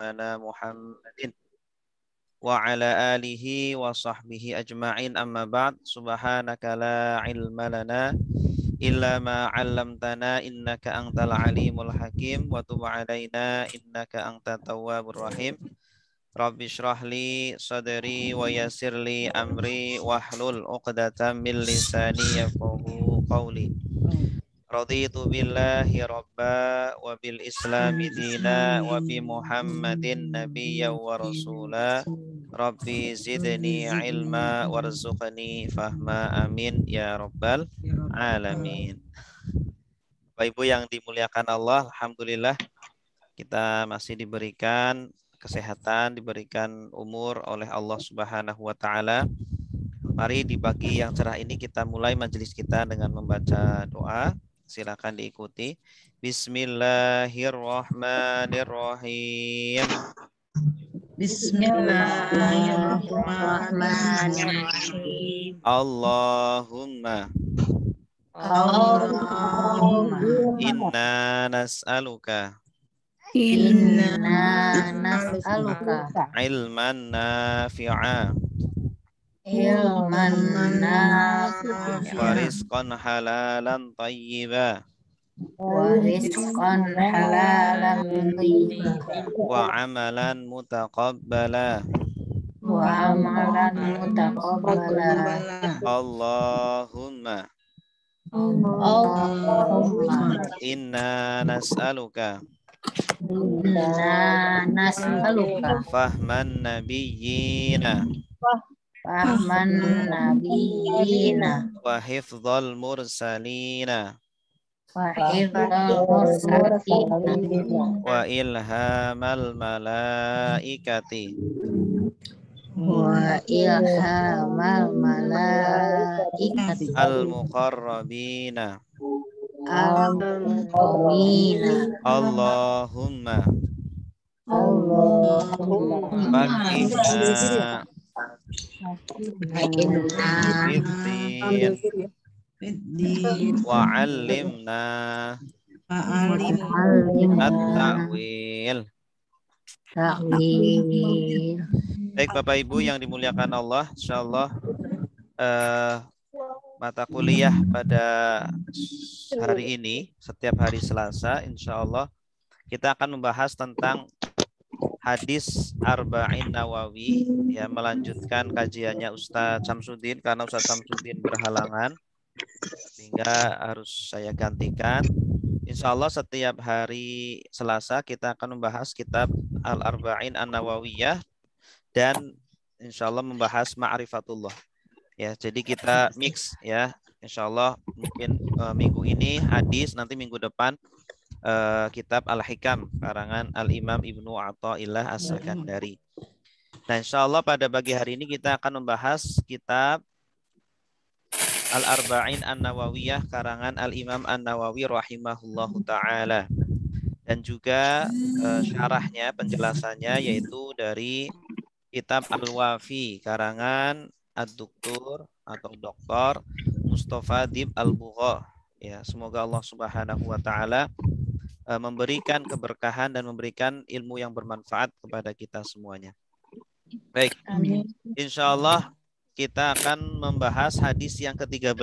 Muhammadin wa ala alihi wa sahbihi ajma'in amma ba'd subhanaka la ilma lana illa ma 'allamtana innaka antal alimul hakim wa tub 'alaina innaka antat tawwabur rahim rabbi shrah li sadri wa yassir li amri wahlul 'uqdatam min lisani yafqahu qawli raditu billahi rabba wa bil islami dina wa bi muhammadin nabiyya wa rasula rabbi zidni ilma warzuqni fahma amin ya rabbal alamin. Bapak Ibu yang dimuliakan Allah, alhamdulillah kita masih diberikan kesehatan, diberikan umur oleh Allah Subhanahu wa taala. Mari di pagi yang cerah ini kita mulai majelis kita dengan membaca doa. Silakan diikuti. Bismillahirrahmanirrahim. Bismillahirrahmanirrahim. Allahumma inna nas'aluka ilman nafi'a wa rizqan halalan tayyiba wa amalan mutaqabbala Allahumma inna nas'aluka fahman nabiyyina wa hifdzal mursalina wa ilhamal malaikati al-muqarrabina Allahumma fakihna fiddin wa 'allimna at-ta'wil. Baik Bapak Ibu yang dimuliakan Allah, insyaallah mata kuliah pada hari ini setiap hari Selasa insyaallah kita akan membahas tentang hadis Arba'in Nawawi, ya, melanjutkan kajiannya Ustadz Samsudin karena Ustadz Samsudin berhalangan sehingga harus saya gantikan. Insya Allah setiap hari Selasa kita akan membahas kitab Al-Arba'in An-Nawawiyah dan insya Allah membahas Ma'rifatullah. Ya, jadi kita mix ya. Insya Allah mungkin minggu ini hadis, nanti minggu depan kitab Al-Hikam karangan Al-Imam Ibnu Athaillah As-Sakandari. Nah, insya Allah pada pagi hari ini kita akan membahas kitab Al-Arba'in An-Nawawiyah karangan Al-Imam An-Nawawi rahimahullahu ta'ala. Dan juga syarahnya, penjelasannya yaitu dari kitab Al-Wafi karangan Ad-Doktor atau Doktor Mustafa Dib Al-Bugha. Ya, semoga Allah Subhanahu wa taala memberikan keberkahan dan memberikan ilmu yang bermanfaat kepada kita semuanya. Baik. Insyaallah kita akan membahas hadis yang ke-13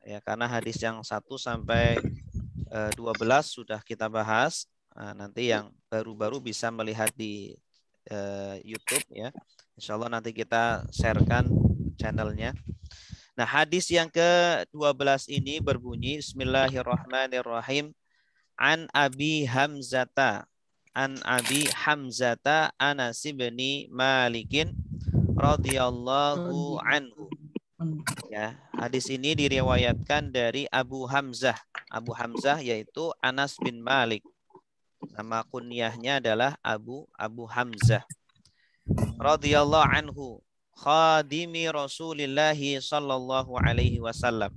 ya, karena hadis yang 1 sampai 12 sudah kita bahas. Nah, nanti yang baru-baru bisa melihat di YouTube ya. Insyaallah nanti kita sharekan channelnya. Nah, hadis yang ke-12 ini berbunyi Bismillahirrahmanirrahim. An Abi Hamzata Anas bin Malikin radhiyallahu anhu. Ya, hadis ini diriwayatkan dari Abu Hamzah. Abu Hamzah yaitu Anas bin Malik. Nama kunyahnya adalah Abu Hamzah. Radhiyallahu anhu, khadimi Rasulillah sallallahu alaihi wasallam.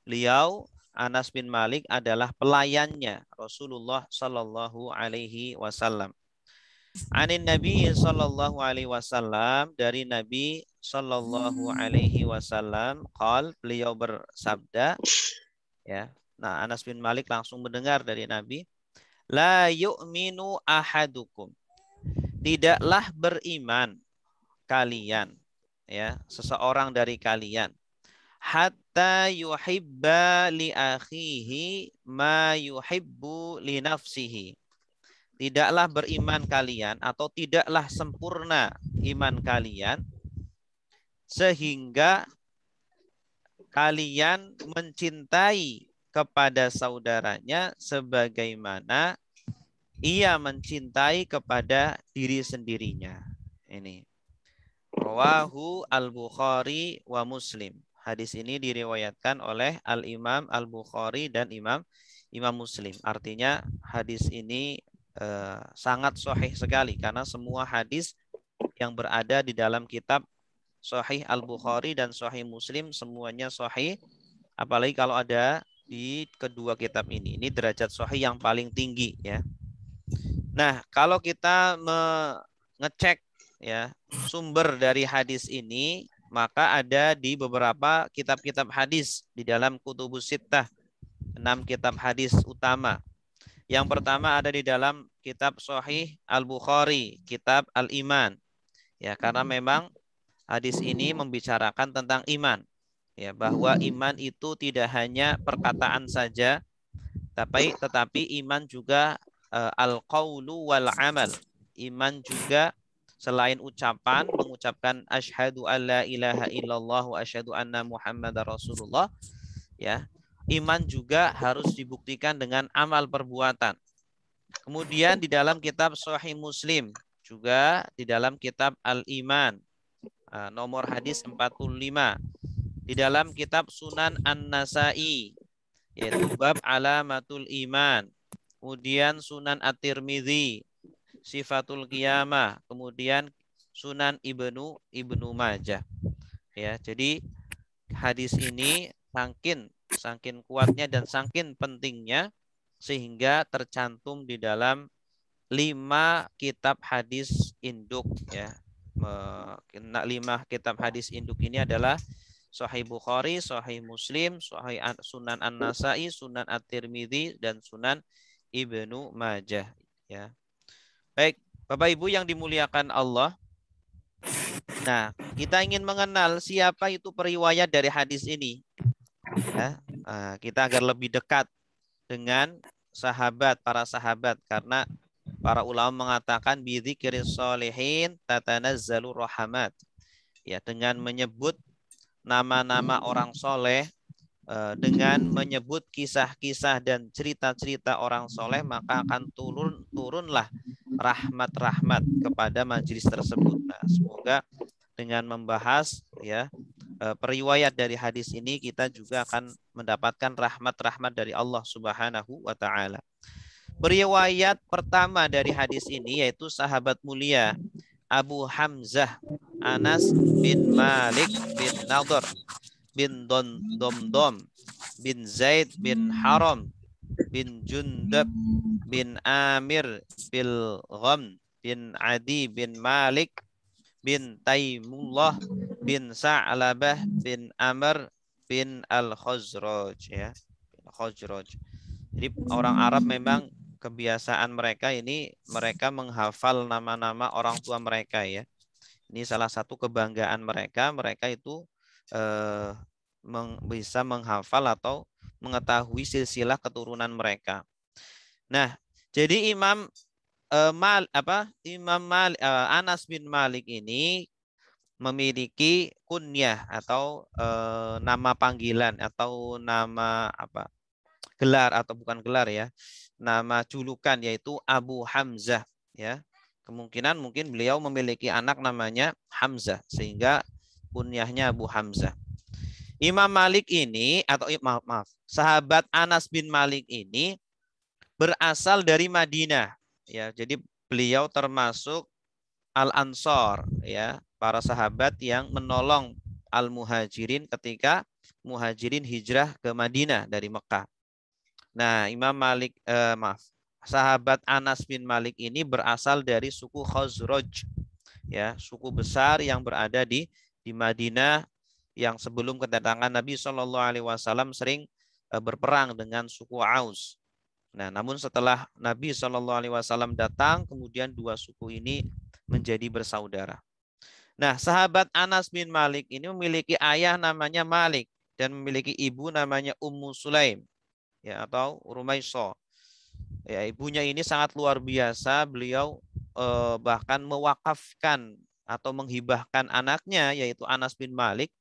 Beliau Anas bin Malik adalah pelayannya Rasulullah sallallahu alaihi wasallam. Anin Nabi sallallahu alaihi wasallam, dari Nabi sallallahu alaihi wasallam, qal, beliau bersabda ya. Nah, Anas bin Malik langsung mendengar dari Nabi, la yu'minu ahadukum, tidaklah beriman kalian, ya, seseorang dari kalian, hatta yuhibba li akhihi ma yuhibbu li nafsihi. Tidaklah beriman kalian atau tidaklah sempurna iman kalian sehingga kalian mencintai kepada saudaranya sebagaimana ia mencintai kepada diri sendirinya. Ini rawahu al-Bukhari wa Muslim. Hadis ini diriwayatkan oleh Al-Imam Al-Bukhari dan Imam Muslim. Artinya hadis ini sangat sahih sekali karena semua hadis yang berada di dalam kitab Sahih Al-Bukhari dan Sahih Muslim semuanya sahih, apalagi kalau ada di kedua kitab ini. Ini derajat sahih yang paling tinggi, ya. Nah, kalau kita mengecek, ya, sumber dari hadis ini, maka ada di beberapa kitab-kitab hadis di dalam Kutubus Sittah, 6 kitab hadis utama. Yang pertama ada di dalam kitab Sahih Al-Bukhari, kitab Al-Iman. Ya, karena memang hadis ini membicarakan tentang iman, ya, bahwa iman itu tidak hanya perkataan saja, tetapi iman juga al-qaulu wal amal. Iman juga selain ucapan, mengucapkan asyhadu alla ilaha illallah wa asyhadu anna muhammadar rasulullah, ya. Iman juga harus dibuktikan dengan amal perbuatan. Kemudian di dalam kitab Sahih Muslim, juga di dalam kitab Al-Iman, nomor hadis 45. Di dalam kitab Sunan An-Nasai, yaitu bab alamatul iman. Kemudian Sunan At-Tirmidzi, Sifatul Qiyamah. Kemudian Sunan Ibnu Majah. Ya, jadi hadis ini saking kuatnya dan saking pentingnya sehingga tercantum di dalam 5 kitab hadis induk, ya. 5 kitab hadis induk ini adalah Sahih Bukhari, Sahih Muslim, Sahih Sunan An-Nasai, Sunan At-Tirmidzi dan Sunan Ibnu Majah, ya. Baik, Bapak Ibu yang dimuliakan Allah. Nah, kita ingin mengenal siapa itu periwayat dari hadis ini, ya. Kita agar lebih dekat dengan para sahabat, karena para ulama mengatakan bidzikris sholihin tatanazzalu rahmat. Ya, dengan menyebut nama-nama orang soleh, dengan menyebut kisah-kisah dan cerita-cerita orang soleh, maka akan turunlah rahmat-rahmat kepada majelis tersebut. Nah, semoga dengan membahas, ya, periwayat dari hadis ini kita juga akan mendapatkan rahmat-rahmat dari Allah Subhanahu wa taala. Periwayat pertama dari hadis ini yaitu sahabat mulia Abu Hamzah Anas bin Malik bin Nadhr bin Domdom bin Zaid bin Haram bin Jundab bin Amir bin Gham bin Adi bin Malik bin Taimullah bin Sa'labah bin Amr bin Al-Khazraj, ya. Khazraj. Jadi orang Arab memang kebiasaan mereka ini, mereka menghafal nama-nama orang tua mereka, ya. Ini salah satu kebanggaan mereka. Mereka itu bisa menghafal atau mengetahui silsilah keturunan mereka. Nah, jadi Imam Anas bin Malik ini memiliki kunyah atau nama panggilan atau nama gelar, atau bukan gelar, ya, nama julukan, yaitu Abu Hamzah, ya. Kemungkinan mungkin beliau memiliki anak namanya Hamzah sehingga kunyahnya Abu Hamzah. Imam Malik ini, atau sahabat Anas bin Malik ini berasal dari Madinah, ya. Jadi beliau termasuk Al-Ansor, ya, para sahabat yang menolong Al-Muhajirin ketika Muhajirin hijrah ke Madinah dari Mekah. Nah, sahabat Anas bin Malik ini berasal dari suku Khazraj, ya, suku besar yang berada di Madinah, yang sebelum kedatangan Nabi Shallallahu Alaihi Wasallam sering berperang dengan suku Aus. Nah, namun setelah Nabi SAW datang, kemudian dua suku ini menjadi bersaudara. Nah, sahabat Anas bin Malik ini memiliki ayah namanya Malik dan memiliki ibu namanya Ummu Sulaim, ya, atau Rumaisah. Ya, ibunya ini sangat luar biasa. Beliau bahkan mewakafkan atau menghibahkan anaknya, yaitu Anas bin Malik,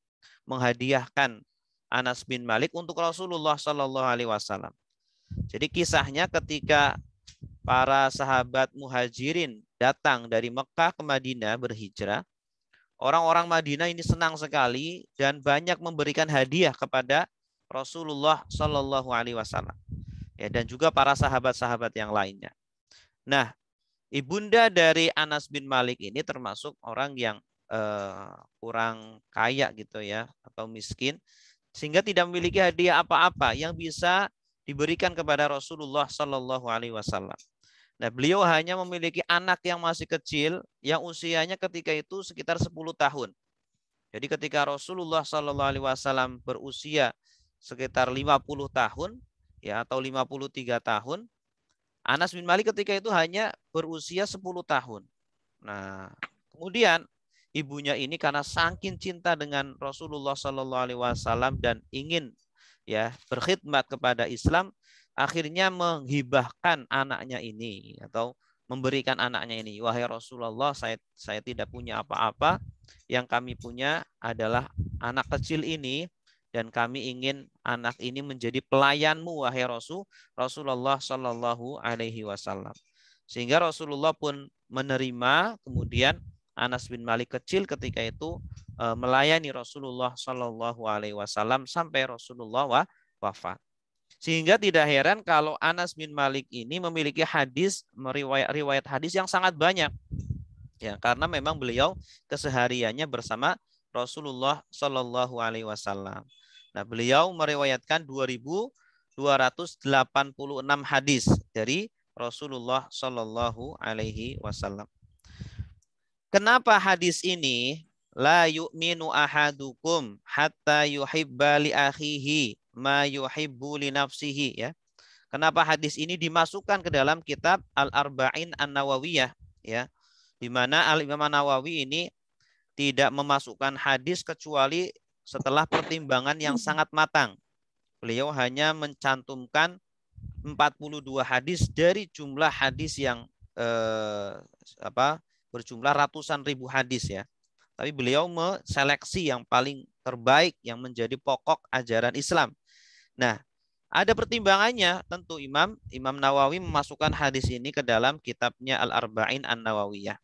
menghadiahkan Anas bin Malik untuk Rasulullah Shallallahu Alaihi Wasallam. Jadi kisahnya ketika para sahabat muhajirin datang dari Mekah ke Madinah berhijrah, orang-orang Madinah ini senang sekali dan banyak memberikan hadiah kepada Rasulullah Shallallahu Alaihi Wasallam, ya, dan juga para sahabat-sahabat yang lainnya. Nah, ibunda dari Anas bin Malik ini termasuk orang yang kurang kaya gitu ya, atau miskin, sehingga tidak memiliki hadiah apa-apa yang bisa diberikan kepada Rasulullah Shallallahu Alaihi Wasallam. Nah, beliau hanya memiliki anak yang masih kecil, yang usianya ketika itu sekitar 10 tahun. Jadi ketika Rasulullah Shallallahu Alaihi Wasallam berusia sekitar 50 tahun, ya, atau 53 tahun, Anas bin Malik ketika itu hanya berusia 10 tahun. Nah, kemudian ibunya ini karena saking cinta dengan Rasulullah Shallallahu Alaihi Wasallam dan ingin, ya, berkhidmat kepada Islam, akhirnya menghibahkan anaknya ini atau memberikan anaknya ini. Wahai Rasulullah, saya tidak punya apa-apa, yang kami punya adalah anak kecil ini, dan kami ingin anak ini menjadi pelayanmu wahai Rasulullah Shallallahu Alaihi Wasallam. Sehingga Rasulullah pun menerima. Kemudian Anas bin Malik kecil ketika itu melayani Rasulullah Shallallahu Alaihi Wasallam sampai Rasulullah wafat. Sehingga tidak heran kalau Anas bin Malik ini memiliki riwayat hadis yang sangat banyak, ya, karena memang beliau kesehariannya bersama Rasulullah Shallallahu Alaihi Wasallam. Nah, beliau meriwayatkan 2.286 hadis dari Rasulullah Shallallahu Alaihi Wasallam. Kenapa hadis ini la yu'minu ahadukum hatta yuhibba li akhihi ma yuhibbu li nafsihi, ya? Kenapa hadis ini dimasukkan ke dalam kitab Al-Arba'in An-Nawawiyah, ya? Di mana Al-Imam An-Nawawi ini tidak memasukkan hadis kecuali setelah pertimbangan yang sangat matang. Beliau hanya mencantumkan 42 hadis dari jumlah hadis yang berjumlah ratusan ribu hadis, ya. Tapi beliau menseleksi yang paling terbaik yang menjadi pokok ajaran Islam. Nah, ada pertimbangannya. Tentu Imam Nawawi memasukkan hadis ini ke dalam kitabnya Al-Arba'in An-Nawawiyah.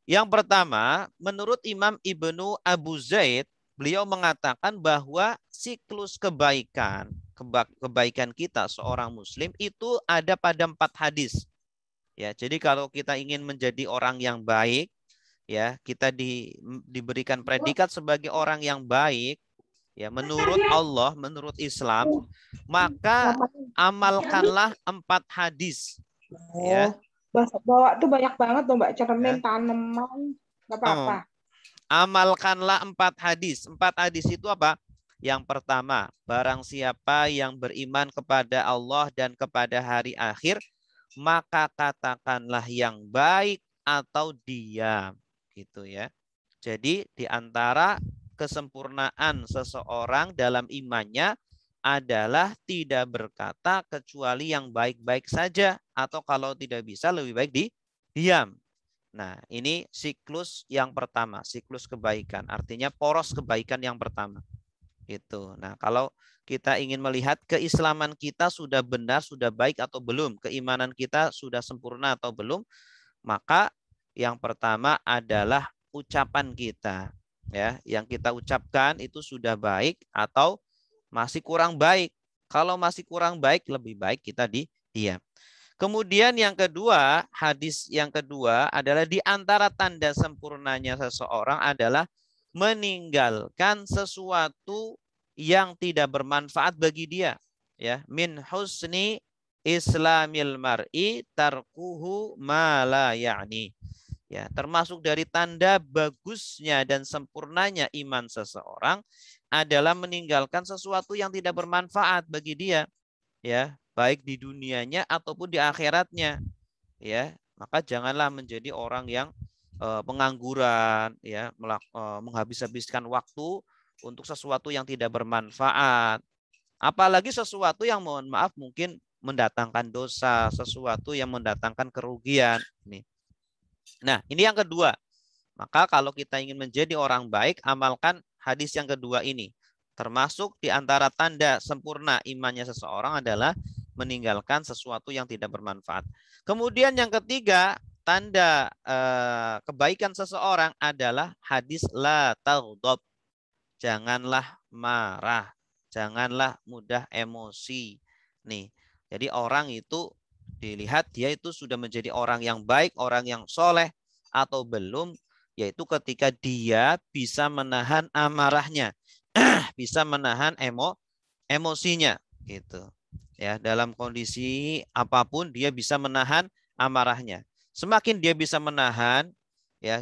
Yang pertama, menurut Imam Ibnu Abu Zaid, beliau mengatakan bahwa siklus kebaikan kita seorang muslim itu ada pada 4 hadis. Ya, jadi kalau kita ingin menjadi orang yang baik, ya, kita diberikan predikat sebagai orang yang baik, ya, menurut Allah, menurut Islam, maka amalkanlah 4 hadis. Ya. Bawa tuh banyak banget tuh Mbak, cermin, tanaman, nggak apa-apa. Amalkanlah 4 hadis. 4 hadis itu apa? Yang pertama, barang siapa yang beriman kepada Allah dan kepada hari akhir, maka katakanlah yang baik atau diam, gitu ya. Jadi di antara kesempurnaan seseorang dalam imannya adalah tidak berkata kecuali yang baik-baik saja, atau kalau tidak bisa lebih baik diam. Nah, ini siklus yang pertama, siklus kebaikan, artinya poros kebaikan yang pertama. Itu. Nah, kalau kita ingin melihat keislaman kita sudah benar, sudah baik atau belum, keimanan kita sudah sempurna atau belum, maka yang pertama adalah ucapan kita, ya, yang kita ucapkan itu sudah baik atau masih kurang baik. Kalau masih kurang baik, lebih baik kita diam. Kemudian yang kedua, hadis yang kedua adalah di antara tanda sempurnanya seseorang adalah meninggalkan sesuatu yang tidak bermanfaat bagi dia. Ya, min husni islamil mar'i tarkuhu ma la ya'ni. Ya, termasuk dari tanda bagusnya dan sempurnanya iman seseorang adalah meninggalkan sesuatu yang tidak bermanfaat bagi dia. Ya, baik di dunianya ataupun di akhiratnya, ya. Maka janganlah menjadi orang yang pengangguran, ya, menghabis-habiskan waktu untuk sesuatu yang tidak bermanfaat, apalagi sesuatu yang mohon maaf mungkin mendatangkan dosa, sesuatu yang mendatangkan kerugian. Nah, ini yang kedua. Maka kalau kita ingin menjadi orang baik, amalkan hadis yang kedua ini. Termasuk di antara tanda sempurna imannya seseorang adalah meninggalkan sesuatu yang tidak bermanfaat. Kemudian yang ketiga, tanda kebaikan seseorang adalah hadis la taghdab. Janganlah marah, janganlah mudah emosi. Nih, jadi orang itu dilihat dia itu sudah menjadi orang yang baik, orang yang soleh atau belum, yaitu ketika dia bisa menahan amarahnya, bisa menahan emosinya, gitu. Ya, dalam kondisi apapun dia bisa menahan amarahnya. Semakin dia bisa menahan, ya,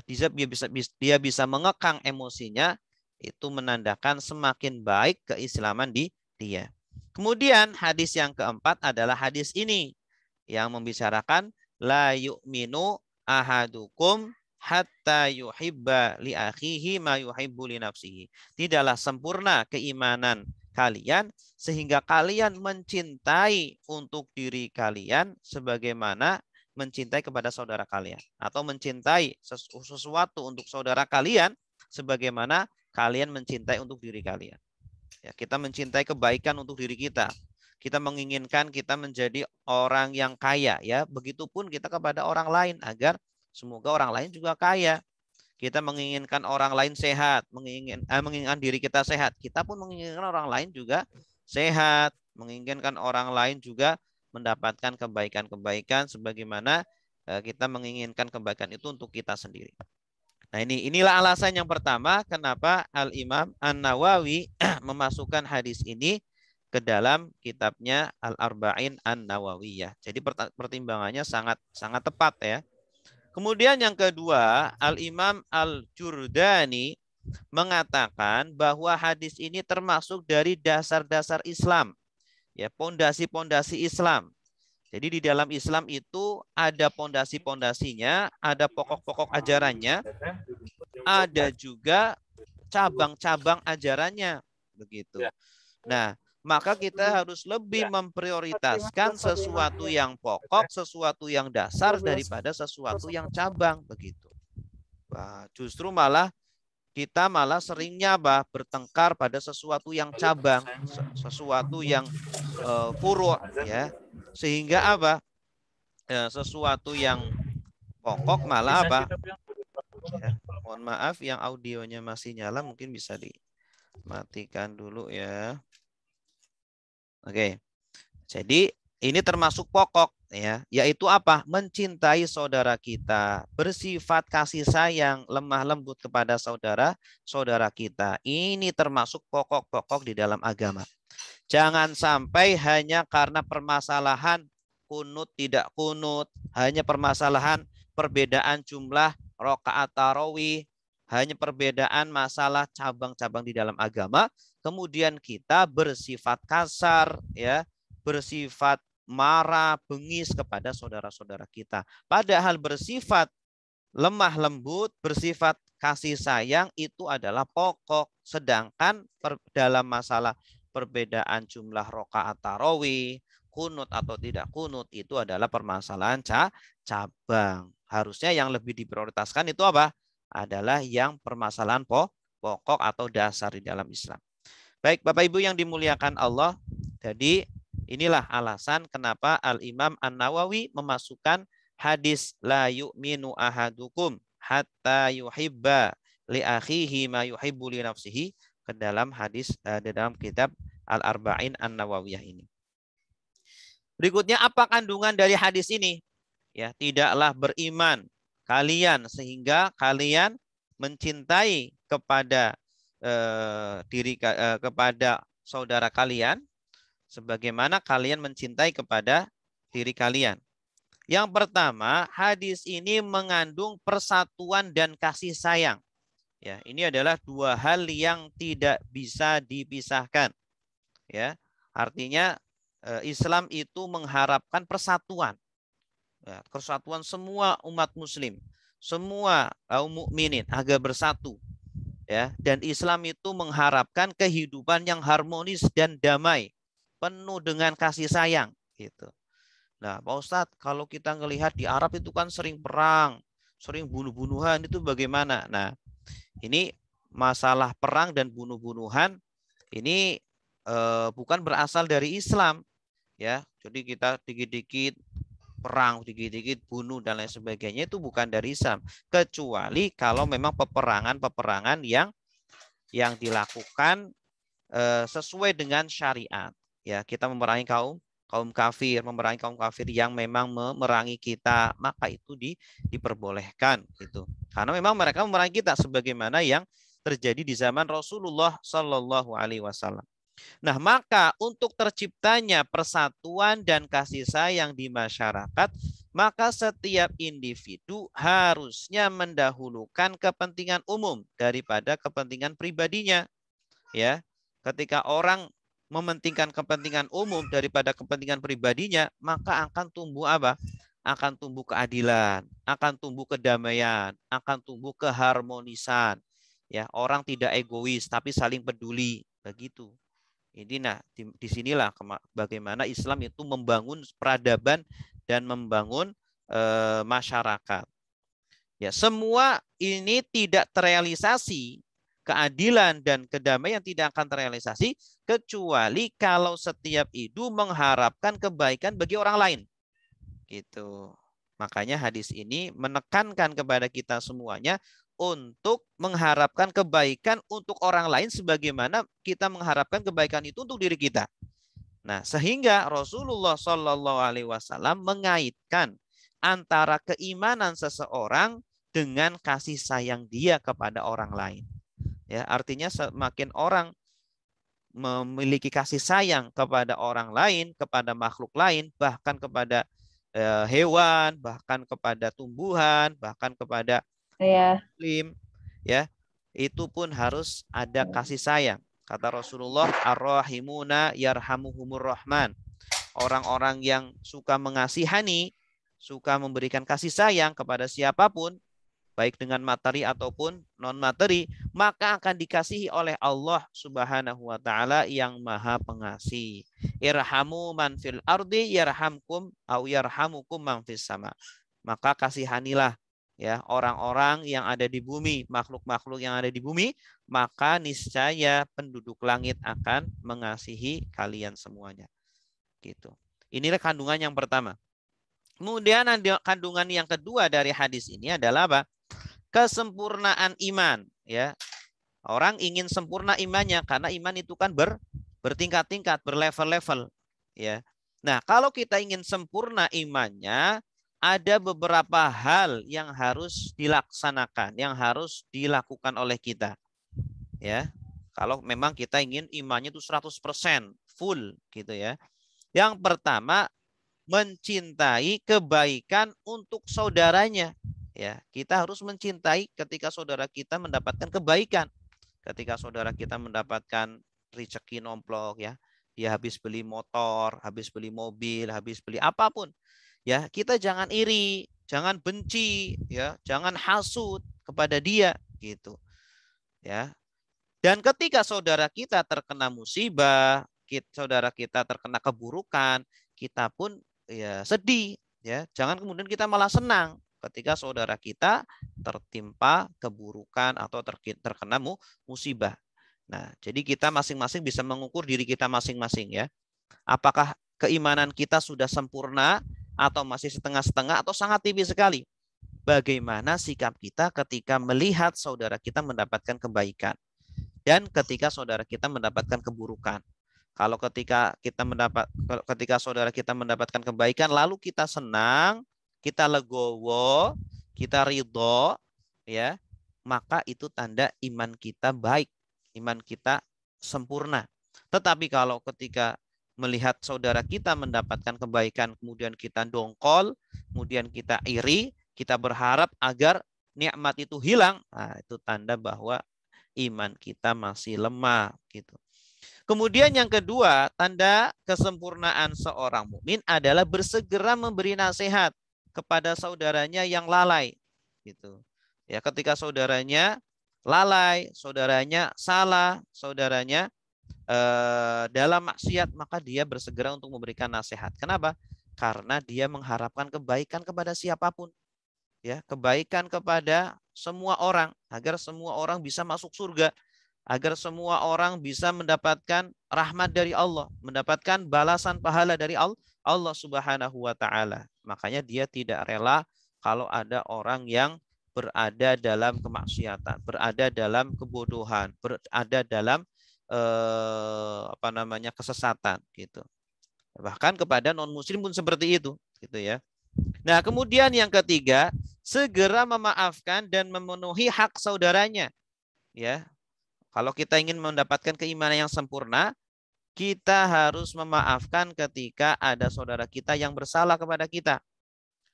dia bisa mengekang emosinya, itu menandakan semakin baik keislaman di dia. Kemudian hadis yang keempat adalah hadis ini yang membicarakan la yu'minu ahadukum hatta yuhibba li akhihi ma yuhibbu li nafsihi. Tidaklah sempurna keimanan kalian sehingga kalian mencintai untuk diri kalian sebagaimana mencintai kepada saudara kalian, atau mencintai sesuatu untuk saudara kalian sebagaimana kalian mencintai untuk diri kalian. Ya, kita mencintai kebaikan untuk diri kita. Kita menginginkan kita menjadi orang yang kaya, ya. Begitupun kita kepada orang lain agar semoga orang lain juga kaya. Kita menginginkan orang lain sehat, menginginkan diri kita sehat. Kita pun menginginkan orang lain juga sehat, menginginkan orang lain juga mendapatkan kebaikan-kebaikan sebagaimana kita menginginkan kebaikan itu untuk kita sendiri. Nah, inilah alasan yang pertama kenapa Al-Imam An-Nawawi memasukkan hadis ini ke dalam kitabnya Al-Arba'in An-Nawawiyah. Jadi pertimbangannya sangat tepat, ya. Kemudian yang kedua, Al-Imam Al-Jurdani mengatakan bahwa hadis ini termasuk dari dasar-dasar Islam, ya, pondasi-pondasi Islam. Jadi di dalam Islam itu ada pondasi-pondasinya, ada pokok-pokok ajarannya, ada juga cabang-cabang ajarannya, begitu. Nah, maka kita harus lebih memprioritaskan sesuatu yang pokok, sesuatu yang dasar daripada sesuatu yang cabang, begitu. Wah, justru kita seringnya bertengkar pada sesuatu yang cabang, sesuatu yang furu', ya, sehingga sesuatu yang pokok malah ya, mohon maaf yang audionya masih nyala, mungkin bisa dimatikan dulu, ya. Oke. Jadi ini termasuk pokok, ya, yaitu apa? Mencintai saudara kita, bersifat kasih sayang, lemah lembut kepada saudara kita. Ini termasuk pokok-pokok di dalam agama. Jangan sampai hanya karena permasalahan kunut tidak kunut, hanya permasalahan perbedaan jumlah rakaat tarawih, hanya perbedaan masalah cabang-cabang di dalam agama, kemudian kita bersifat kasar, ya, bersifat marah, bengis kepada saudara-saudara kita. Padahal bersifat lemah lembut, bersifat kasih sayang itu adalah pokok. Sedangkan dalam masalah perbedaan jumlah rakaat tarawih, kunut atau tidak kunut, itu adalah permasalahan cabang. Harusnya yang lebih diprioritaskan itu apa? Adalah yang permasalahan pokok atau dasar di dalam Islam. Baik, Bapak Ibu yang dimuliakan Allah, jadi inilah alasan kenapa Al-Imam An-Nawawi memasukkan hadis la yu'minu ahadukum hatta yuhibba li akhihi ma yuhibbu li nafsihi ke dalam hadis di dalam kitab Al-Arba'in An-Nawawiyah ini. Berikutnya, apa kandungan dari hadis ini? Ya, tidaklah beriman kalian sehingga kalian mencintai kepada kepada saudara kalian sebagaimana kalian mencintai kepada diri kalian. Yang pertama, hadis ini mengandung persatuan dan kasih sayang. Ya, ini adalah dua hal yang tidak bisa dipisahkan. Ya, artinya Islam itu mengharapkan persatuan, ya, persatuan semua umat muslim, semua kaum mukminin agar bersatu, ya. Dan Islam itu mengharapkan kehidupan yang harmonis dan damai, penuh dengan kasih sayang, gitu. Nah, Pak Ustadz, kalau kita ngelihat di Arab itu kan sering perang, sering bunuh-bunuhan, itu bagaimana? Nah, ini masalah perang dan bunuh-bunuhan ini bukan berasal dari Islam, ya. Jadi kita dikit-dikit perang, dikit-dikit bunuh dan lain sebagainya itu bukan dari Islam, kecuali kalau memang peperangan yang dilakukan sesuai dengan syariat. Ya, kita memerangi kaum kafir, memerangi kaum kafir yang memang memerangi kita, maka itu diperbolehkan gitu. Karena memang mereka memerangi kita sebagaimana yang terjadi di zaman Rasulullah Shallallahu Alaihi Wasallam. Nah, maka untuk terciptanya persatuan dan kasih sayang di masyarakat, maka setiap individu harusnya mendahulukan kepentingan umum daripada kepentingan pribadinya. Ya, ketika orang mementingkan kepentingan umum daripada kepentingan pribadinya, maka akan tumbuh apa? Akan tumbuh keadilan, akan tumbuh kedamaian, akan tumbuh keharmonisan. Ya, orang tidak egois tapi saling peduli, begitu. Ini di sinilah bagaimana Islam itu membangun peradaban dan membangun masyarakat. Ya, semua ini tidak terrealisasi, keadilan dan kedamaian tidak akan terrealisasi kecuali kalau setiap itu mengharapkan kebaikan bagi orang lain. Gitu. Makanya hadis ini menekankan kepada kita semuanya untuk mengharapkan kebaikan untuk orang lain sebagaimana kita mengharapkan kebaikan itu untuk diri kita. Nah, sehingga Rasulullah Shallallahu Alaihi Wasallam mengaitkan antara keimanan seseorang dengan kasih sayang dia kepada orang lain. Ya, artinya semakin orang memiliki kasih sayang kepada orang lain, kepada makhluk lain, bahkan kepada hewan, bahkan kepada tumbuhan, bahkan kepada muslim, ya, itu pun harus ada kasih sayang. Kata Rasulullah, ar-rahimuna yarhamuhumur rahman. Orang-orang yang suka mengasihani, suka memberikan kasih sayang kepada siapapun, baik dengan materi ataupun non materi, maka akan dikasihi oleh Allah Subhanahu wa taala yang Maha Pengasih. Irhamu man fil ardi yarhamkum au yarhamukum man fis sama. Maka kasihanilah ya orang-orang yang ada di bumi, makhluk-makhluk yang ada di bumi, maka niscaya penduduk langit akan mengasihi kalian semuanya. Gitu. Inilah kandungan yang pertama. Kemudian kandungan yang kedua dari hadis ini adalah apa? Kesempurnaan iman, ya. Orang ingin sempurna imannya karena iman itu kan bertingkat-tingkat, berlevel-level, ya. Nah, kalau kita ingin sempurna imannya, ada beberapa hal yang harus dilaksanakan, yang harus dilakukan oleh kita. Ya. Kalau memang kita ingin imannya itu 100% full gitu ya. Yang pertama, mencintai kebaikan untuk saudaranya. Ya, kita harus mencintai ketika saudara kita mendapatkan kebaikan. Ketika saudara kita mendapatkan rezeki nomplok ya, dia habis beli motor, habis beli mobil, habis beli apapun. Ya, kita jangan iri, jangan benci, ya, jangan hasut kepada dia gitu. Ya. Dan ketika saudara kita terkena musibah, saudara kita terkena keburukan, kita pun ya sedih, ya. Jangan kemudian kita malah senang ketika saudara kita tertimpa keburukan atau terkena musibah. Nah, jadi kita masing-masing bisa mengukur diri kita masing-masing ya. Apakah keimanan kita sudah sempurna atau masih setengah-setengah atau sangat tipis sekali? Bagaimana sikap kita ketika melihat saudara kita mendapatkan kebaikan dan ketika saudara kita mendapatkan keburukan? Kalau ketika saudara kita mendapatkan kebaikan lalu kita senang, kita legowo, kita ridho, ya, maka itu tanda iman kita baik, iman kita sempurna. Tetapi kalau ketika melihat saudara kita mendapatkan kebaikan, kemudian kita dongkol, kemudian kita iri, kita berharap agar nikmat itu hilang, nah, itu tanda bahwa iman kita masih lemah, gitu. Kemudian yang kedua, tanda kesempurnaan seorang mukmin adalah bersegera memberi nasihat kepada saudaranya yang lalai. Gitu. Ya, ketika saudaranya lalai, saudaranya salah, saudaranya dalam maksiat, maka dia bersegera untuk memberikan nasihat. Kenapa? Karena dia mengharapkan kebaikan kepada siapapun. Ya, kebaikan kepada semua orang agar semua orang bisa masuk surga, agar semua orang bisa mendapatkan rahmat dari Allah, mendapatkan balasan pahala dari Allah Subhanahu wa taala. Makanya dia tidak rela kalau ada orang yang berada dalam kemaksiatan, berada dalam kebodohan, berada dalam kesesatan gitu. Bahkan kepada non muslim pun seperti itu, gitu ya. Nah, kemudian yang ketiga, segera memaafkan dan memenuhi hak saudaranya. Ya, kalau kita ingin mendapatkan keimanan yang sempurna, kita harus memaafkan ketika ada saudara kita yang bersalah kepada kita.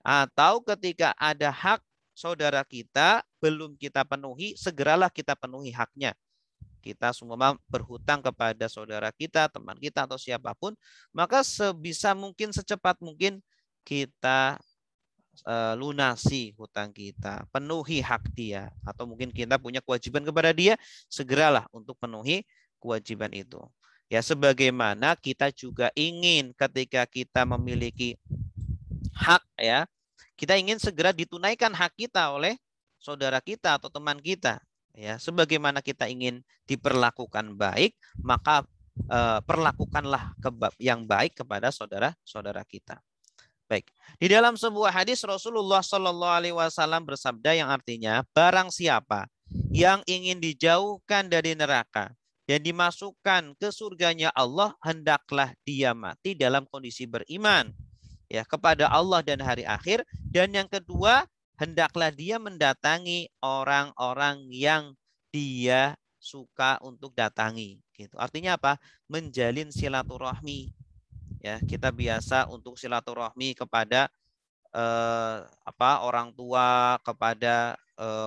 Atau ketika ada hak saudara kita belum kita penuhi, segeralah kita penuhi haknya. Kita semua berhutang kepada saudara kita, teman kita, atau siapapun, maka sebisa mungkin, secepat mungkin kita lunasi hutang kita, penuhi hak dia, atau mungkin kita punya kewajiban kepada dia, segeralah untuk penuhi kewajiban itu. Ya, sebagaimana kita juga ingin ketika kita memiliki hak, ya, kita ingin segera ditunaikan hak kita oleh saudara kita atau teman kita. Ya, sebagaimana kita ingin diperlakukan baik, maka perlakukanlah yang baik kepada saudara-saudara kita. Baik, di dalam sebuah hadis Rasulullah Shallallahu Alaihi Wasallam bersabda yang artinya, barang siapa yang ingin dijauhkan dari neraka dan dimasukkan ke surganya Allah, hendaklah dia mati dalam kondisi beriman, ya, kepada Allah dan hari akhir. Dan yang kedua, hendaklah dia mendatangi orang-orang yang dia suka untuk datangi. Gitu. Artinya apa? Menjalin silaturahmi. Ya, kita biasa untuk silaturahmi kepada orang tua, kepada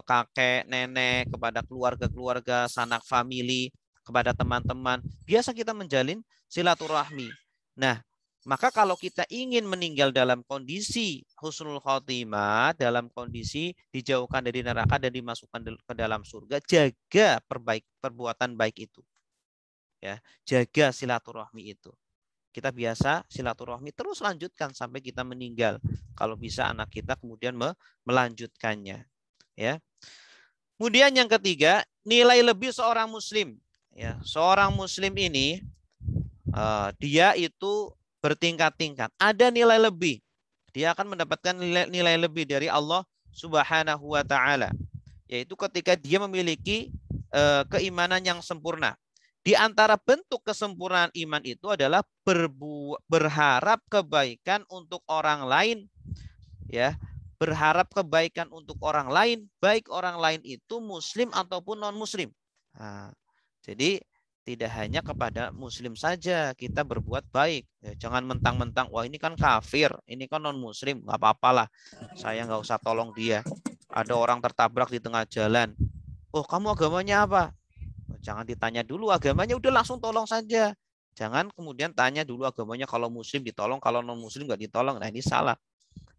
kakek, nenek, kepada keluarga-keluarga, sanak famili, kepada teman-teman. Biasa kita menjalin silaturahmi. Nah, maka kalau kita ingin meninggal dalam kondisi husnul khotimah, dalam kondisi dijauhkan dari neraka dan dimasukkan ke dalam surga, jaga perbuatan baik itu. Ya, jaga silaturahmi itu. Kita biasa silaturahmi terus lanjutkan sampai kita meninggal. Kalau bisa anak kita kemudian melanjutkannya. Ya. Kemudian yang ketiga, nilai lebih seorang muslim. Ya, seorang muslim ini dia itu bertingkat-tingkat. Ada nilai lebih. Dia akan mendapatkan nilai lebih dari Allah Subhanahu wa taala. Yaitu ketika dia memiliki keimanan yang sempurna. Di antara bentuk kesempurnaan iman itu adalah berharap kebaikan untuk orang lain, ya, berharap kebaikan untuk orang lain, baik orang lain itu muslim ataupun non muslim. Nah, jadi tidak hanya kepada muslim saja kita berbuat baik, ya, jangan mentang-mentang wah ini kan kafir, ini kan non muslim, nggak apa-apalah, saya nggak usah tolong dia. Ada orang tertabrak di tengah jalan, oh kamu agamanya apa? Jangan ditanya dulu agamanya, udah langsung tolong saja. Jangan kemudian tanya dulu agamanya, kalau muslim ditolong, kalau non muslim nggak ditolong. Nah, ini salah.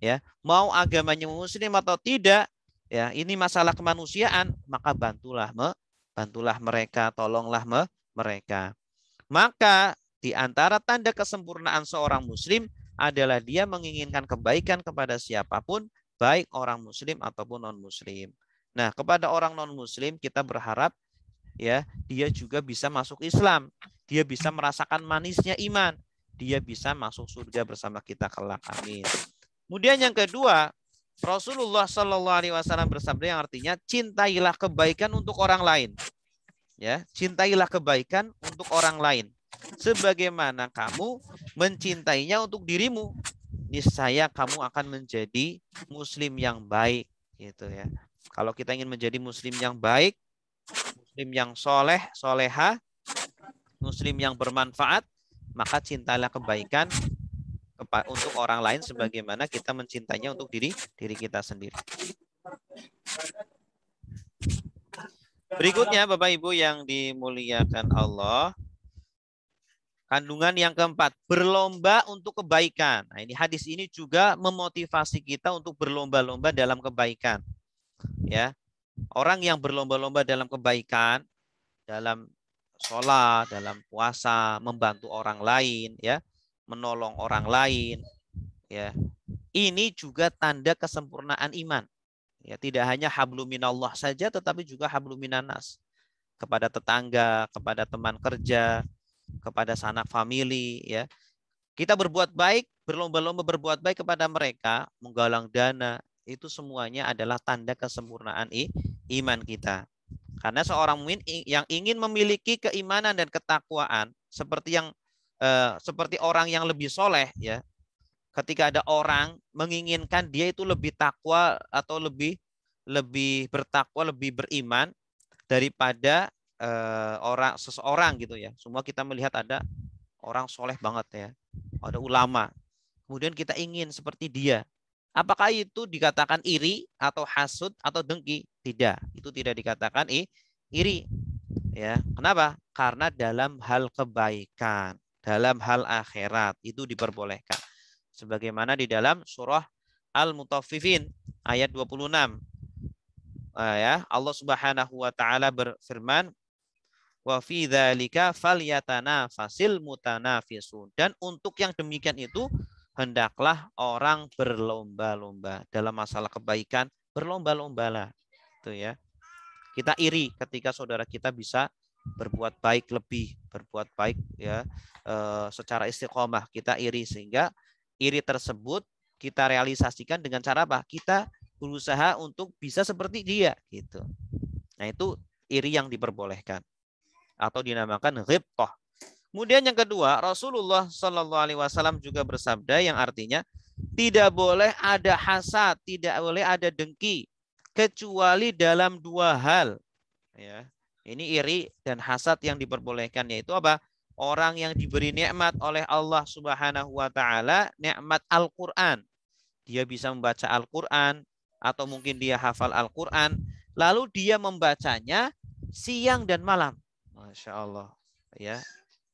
Ya, mau agamanya muslim atau tidak, ya, ini masalah kemanusiaan, maka bantulah mereka, tolonglah mereka. Maka di antara tanda kesempurnaan seorang muslim adalah dia menginginkan kebaikan kepada siapapun, baik orang muslim ataupun non muslim. Nah, kepada orang non muslim kita berharap, ya, dia juga bisa masuk Islam, dia bisa merasakan manisnya iman, dia bisa masuk surga bersama kita kelak. Amin. Kemudian yang kedua, Rasulullah Shallallahu Alaihi Wasallam bersabda yang artinya, cintailah kebaikan untuk orang lain. Ya, cintailah kebaikan untuk orang lain, sebagaimana kamu mencintainya untuk dirimu. Niscaya kamu akan menjadi muslim yang baik, gitu ya. Kalau kita ingin menjadi muslim yang baik, muslim yang soleh, soleha, muslim yang bermanfaat, maka cintailah kebaikan untuk orang lain sebagaimana kita mencintainya untuk diri kita sendiri. Berikutnya Bapak Ibu yang dimuliakan Allah, Kandungan yang keempat, berlomba untuk kebaikan. Nah, ini hadis ini juga memotivasi kita untuk berlomba-lomba dalam kebaikan. Ya, orang yang berlomba-lomba dalam kebaikan, dalam sholat, dalam puasa, membantu orang lain, ya, menolong orang lain, ya, ini juga tanda kesempurnaan iman. Ya, tidak hanya hablum minallah saja, tetapi juga hablum minannas. Kepada tetangga, kepada teman kerja, kepada sanak famili, ya. Kita berbuat baik, berlomba-lomba berbuat baik kepada mereka, menggalang dana, itu semuanya adalah tanda kesempurnaan iman kita. Karena seorang mukmin yang ingin memiliki keimanan dan ketakwaan seperti orang yang lebih soleh, ya. Ketika ada orang menginginkan dia itu lebih takwa atau lebih bertakwa, lebih beriman daripada seseorang gitu ya. Semua kita melihat ada orang soleh banget ya, ada ulama. Kemudian kita ingin seperti dia. Apakah itu dikatakan iri atau hasud atau dengki? Tidak, itu tidak dikatakan iri. Ya, kenapa? Karena dalam hal kebaikan, dalam hal akhirat itu diperbolehkan. Sebagaimana di dalam surah Al-Mutaffifin ayat 26. Ya, Allah Subhanahu wa taala berfirman, wa fi dzalika falyatanafasil mutanafisun. Dan untuk yang demikian itu hendaklah orang berlomba-lomba dalam masalah kebaikan, berlomba-lombalah. Itu ya. Kita iri ketika saudara kita bisa berbuat baik lebih, berbuat baik ya secara istiqomah. Kita iri, sehingga iri tersebut kita realisasikan dengan cara apa? Kita berusaha untuk bisa seperti dia gitu. Nah, itu iri yang diperbolehkan atau dinamakan ghibthah. Kemudian yang kedua, Rasulullah Shallallahu Alaihi Wasallam juga bersabda yang artinya tidak boleh ada hasad, tidak boleh ada dengki, kecuali dalam dua hal. Ya, ini iri dan hasad yang diperbolehkan, yaitu apa? Orang yang diberi nikmat oleh Allah Subhanahu Wa Taala, nikmat Al-Quran, dia bisa membaca Al-Quran atau mungkin dia hafal Al-Quran, lalu dia membacanya siang dan malam. Masya Allah, ya.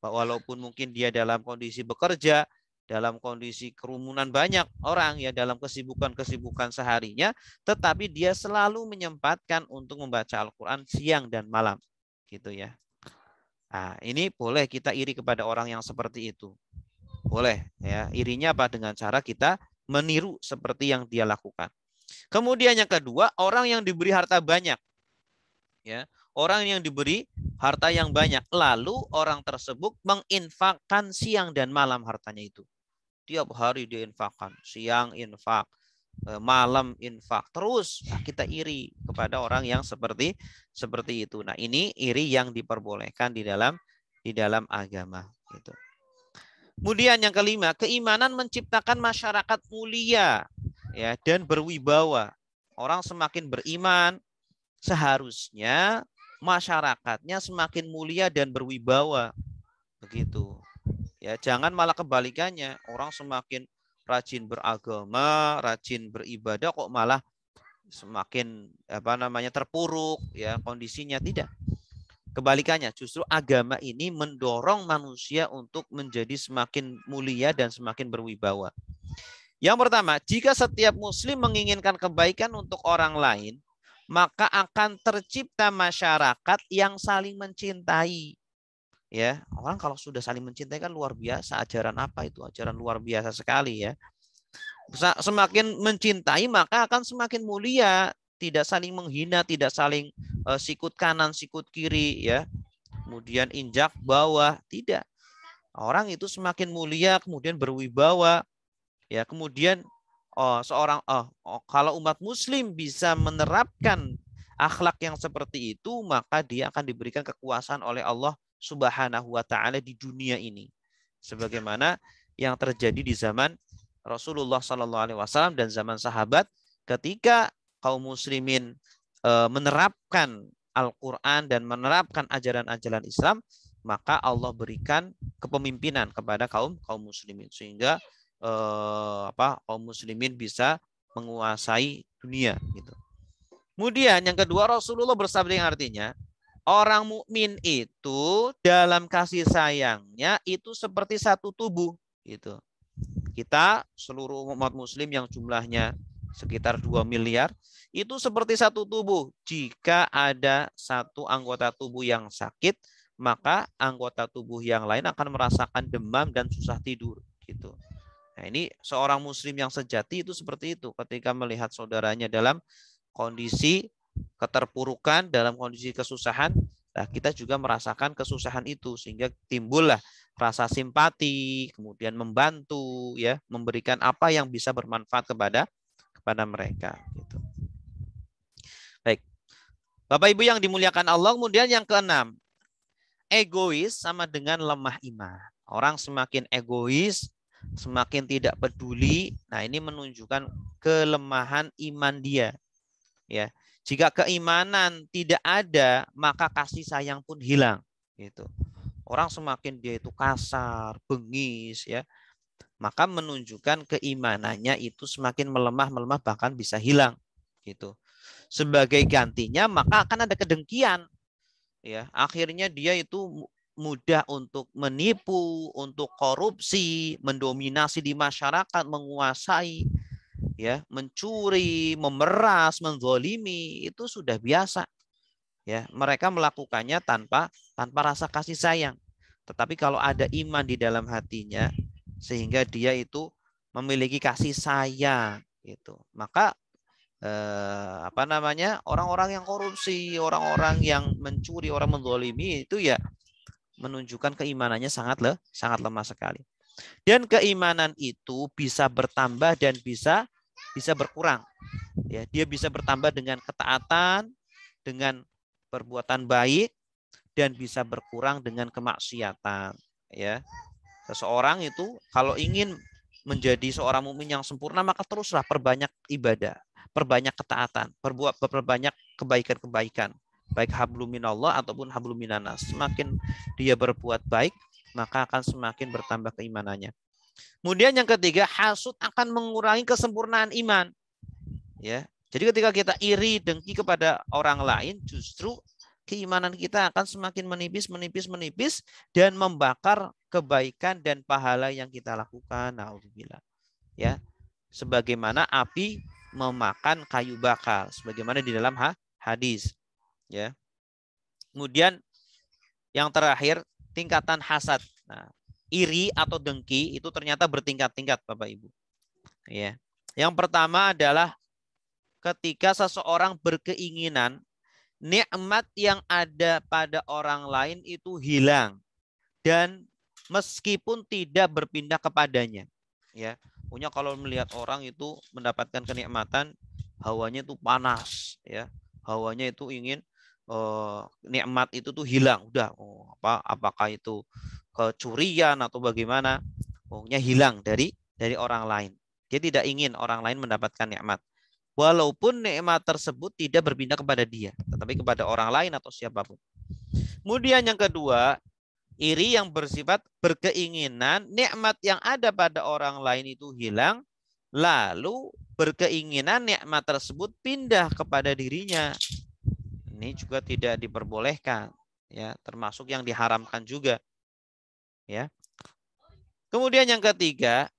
Walaupun mungkin dia dalam kondisi bekerja, dalam kondisi kerumunan banyak orang ya, dalam kesibukan-kesibukan seharinya, tetapi dia selalu menyempatkan untuk membaca Al-Quran siang dan malam, gitu ya. Nah, ini boleh kita iri kepada orang yang seperti itu, boleh ya. Irinya apa? Dengan cara kita meniru seperti yang dia lakukan. Kemudian yang kedua, orang yang diberi harta banyak, ya. Orang yang diberi harta yang banyak, lalu orang tersebut menginfakkan siang dan malam hartanya itu. Tiap hari dia infakkan, siang infak, malam infak, terus. Nah, kita iri kepada orang yang seperti itu. Nah, ini iri yang diperbolehkan di dalam agama. Gitu. Kemudian yang kelima, keimanan menciptakan masyarakat mulia, ya, dan berwibawa. Orang semakin beriman, seharusnya masyarakatnya semakin mulia dan berwibawa, begitu ya. Jangan malah kebalikannya, orang semakin rajin beragama, rajin beribadah, kok malah semakin terpuruk ya kondisinya. Tidak, kebalikannya, justru agama ini mendorong manusia untuk menjadi semakin mulia dan semakin berwibawa. Yang pertama, jika setiap muslim menginginkan kebaikan untuk orang lain, maka akan tercipta masyarakat yang saling mencintai. Ya, orang kalau sudah saling mencintai kan luar biasa. Ajaran apa itu? Ajaran luar biasa sekali ya. Semakin mencintai maka akan semakin mulia, tidak saling menghina, tidak saling sikut kanan, sikut kiri ya. Kemudian injak bawah, tidak. Orang itu semakin mulia, kemudian berwibawa. Ya, kemudian kalau umat muslim bisa menerapkan akhlak yang seperti itu, maka dia akan diberikan kekuasaan oleh Allah Subhanahu wa taala di dunia ini. Sebagaimana yang terjadi di zaman Rasulullah Sallallahu Alaihi Wasallam dan zaman sahabat, ketika kaum muslimin menerapkan Al-Quran dan menerapkan ajaran-ajaran Islam, maka Allah berikan kepemimpinan kepada kaum muslimin, sehingga kaum muslimin bisa menguasai dunia gitu. Kemudian yang kedua, Rasulullah bersabda yang artinya Orang mukmin itu dalam kasih sayangnya itu seperti satu tubuh gitu. Kita seluruh umat muslim yang jumlahnya sekitar 2 miliar itu seperti satu tubuh. Jika ada satu anggota tubuh yang sakit, maka anggota tubuh yang lain akan merasakan demam dan susah tidur gitu. Nah, ini seorang muslim yang sejati itu seperti itu ketika melihat saudaranya dalam kondisi keterpurukan, dalam kondisi kesusahan, nah kita juga merasakan kesusahan itu sehingga timbullah rasa simpati, kemudian membantu ya, memberikan apa yang bisa bermanfaat kepada mereka gitu. Baik. Bapak Ibu yang dimuliakan Allah, kemudian yang keenam, egois sama dengan lemah iman. Orang semakin egois, semakin tidak peduli, nah ini menunjukkan kelemahan iman dia. Ya, jika keimanan tidak ada, maka kasih sayang pun hilang. Gitu. Orang semakin dia itu kasar, bengis, ya, maka menunjukkan keimanannya itu semakin melemah, bahkan bisa hilang. Gitu. Sebagai gantinya, maka akan ada kedengkian. Ya, akhirnya dia itu mudah untuk menipu, untuk korupsi, mendominasi di masyarakat, menguasai, ya, mencuri, memeras, menzalimi, itu sudah biasa. Ya, mereka melakukannya tanpa rasa kasih sayang. Tetapi kalau ada iman di dalam hatinya sehingga dia itu memiliki kasih sayang gitu, maka orang-orang yang korupsi, orang-orang yang mencuri, orang menzalimi itu ya menunjukkan keimanannya sangat lemah sekali. Dan keimanan itu bisa bertambah dan bisa berkurang. Ya, dia bisa bertambah dengan ketaatan, dengan perbuatan baik, dan bisa berkurang dengan kemaksiatan. Ya, seseorang itu kalau ingin menjadi seorang mukmin yang sempurna, maka teruslah perbanyak ibadah, perbanyak ketaatan, perbanyak kebaikan-kebaikan, baik hablum minallah ataupun hablum minanas. Semakin dia berbuat baik, maka akan semakin bertambah keimanannya. Kemudian yang ketiga, hasud akan mengurangi kesempurnaan iman. Ya, jadi ketika kita iri, dengki kepada orang lain, justru keimanan kita akan semakin menipis dan membakar kebaikan dan pahala yang kita lakukan. Nauzubillah. Ya, sebagaimana api memakan kayu bakar, sebagaimana di dalam hadis. Ya. Kemudian yang terakhir, tingkatan hasad. Nah, iri atau dengki itu ternyata bertingkat-tingkat, Bapak Ibu. Ya. Yang pertama adalah ketika seseorang berkeinginan nikmat yang ada pada orang lain itu hilang dan meskipun tidak berpindah kepadanya. Ya, punya kalau melihat orang itu mendapatkan kenikmatan, hawanya itu panas, ya, hawanya itu ingin nikmat itu tuh hilang, udah, apakah itu kecurian atau bagaimana, pokoknya hilang dari orang lain. Dia tidak ingin orang lain mendapatkan nikmat. Walaupun nikmat tersebut tidak berpindah kepada dia, tetapi kepada orang lain atau siapapun. Kemudian yang kedua, iri yang bersifat berkeinginan nikmat yang ada pada orang lain itu hilang, lalu berkeinginan nikmat tersebut pindah kepada dirinya. Ini juga tidak diperbolehkan, ya, termasuk yang diharamkan juga. Ya. Kemudian yang ketiga,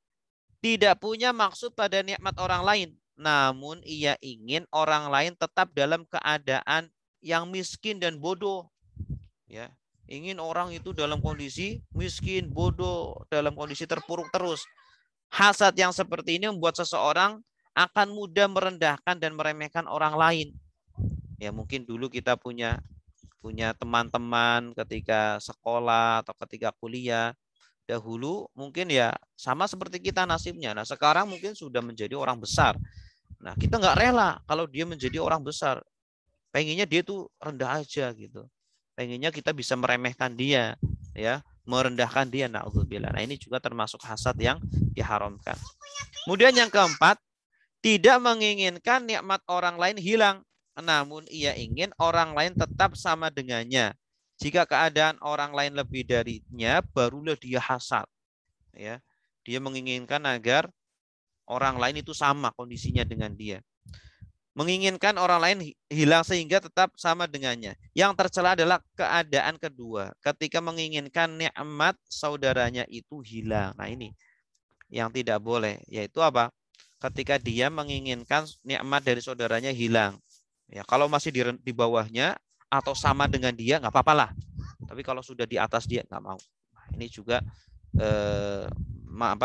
tidak punya maksud pada nikmat orang lain, namun ia ingin orang lain tetap dalam keadaan yang miskin dan bodoh. Ya, ingin orang itu dalam kondisi miskin, bodoh, dalam kondisi terpuruk terus. Hasad yang seperti ini membuat seseorang akan mudah merendahkan dan meremehkan orang lain. Ya, mungkin dulu kita punya teman-teman ketika sekolah atau ketika kuliah. Dahulu mungkin ya sama seperti kita nasibnya. Nah, sekarang mungkin sudah menjadi orang besar. Nah, kita nggak rela kalau dia menjadi orang besar. Pengennya dia tuh rendah aja gitu. Pengennya kita bisa meremehkan dia, ya, merendahkan dia. Na'udzubillah. Nah, ini juga termasuk hasad yang diharamkan. Kemudian yang keempat, tidak menginginkan nikmat orang lain hilang, namun ia ingin orang lain tetap sama dengannya. Jika keadaan orang lain lebih darinya, barulah dia hasad. Ya, dia menginginkan agar orang lain itu sama kondisinya dengan dia. menginginkan orang lain hilang sehingga tetap sama dengannya. Yang tercela adalah keadaan kedua, ketika menginginkan nikmat saudaranya itu hilang. Nah, ini yang tidak boleh, yaitu apa? Ketika dia menginginkan nikmat dari saudaranya hilang. Ya, kalau masih di bawahnya atau sama dengan dia nggak apa-apa lah. Tapi kalau sudah di atas dia nggak mau. Nah, ini juga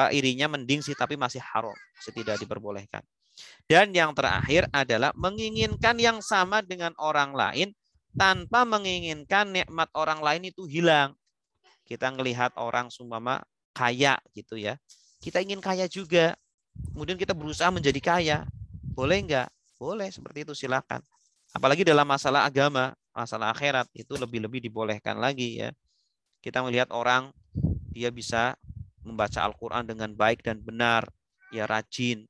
irinya mending sih, tapi masih haram, masih tidak diperbolehkan. Dan yang terakhir adalah menginginkan yang sama dengan orang lain tanpa menginginkan nikmat orang lain itu hilang. Kita ngelihat orang seumpama kaya gitu ya. Kita ingin kaya juga. Kemudian kita berusaha menjadi kaya. Boleh enggak? Boleh, seperti itu silakan. Apalagi dalam masalah agama, masalah akhirat itu lebih-lebih dibolehkan lagi ya. Kita melihat orang dia bisa membaca Al-Quran dengan baik dan benar, ya rajin.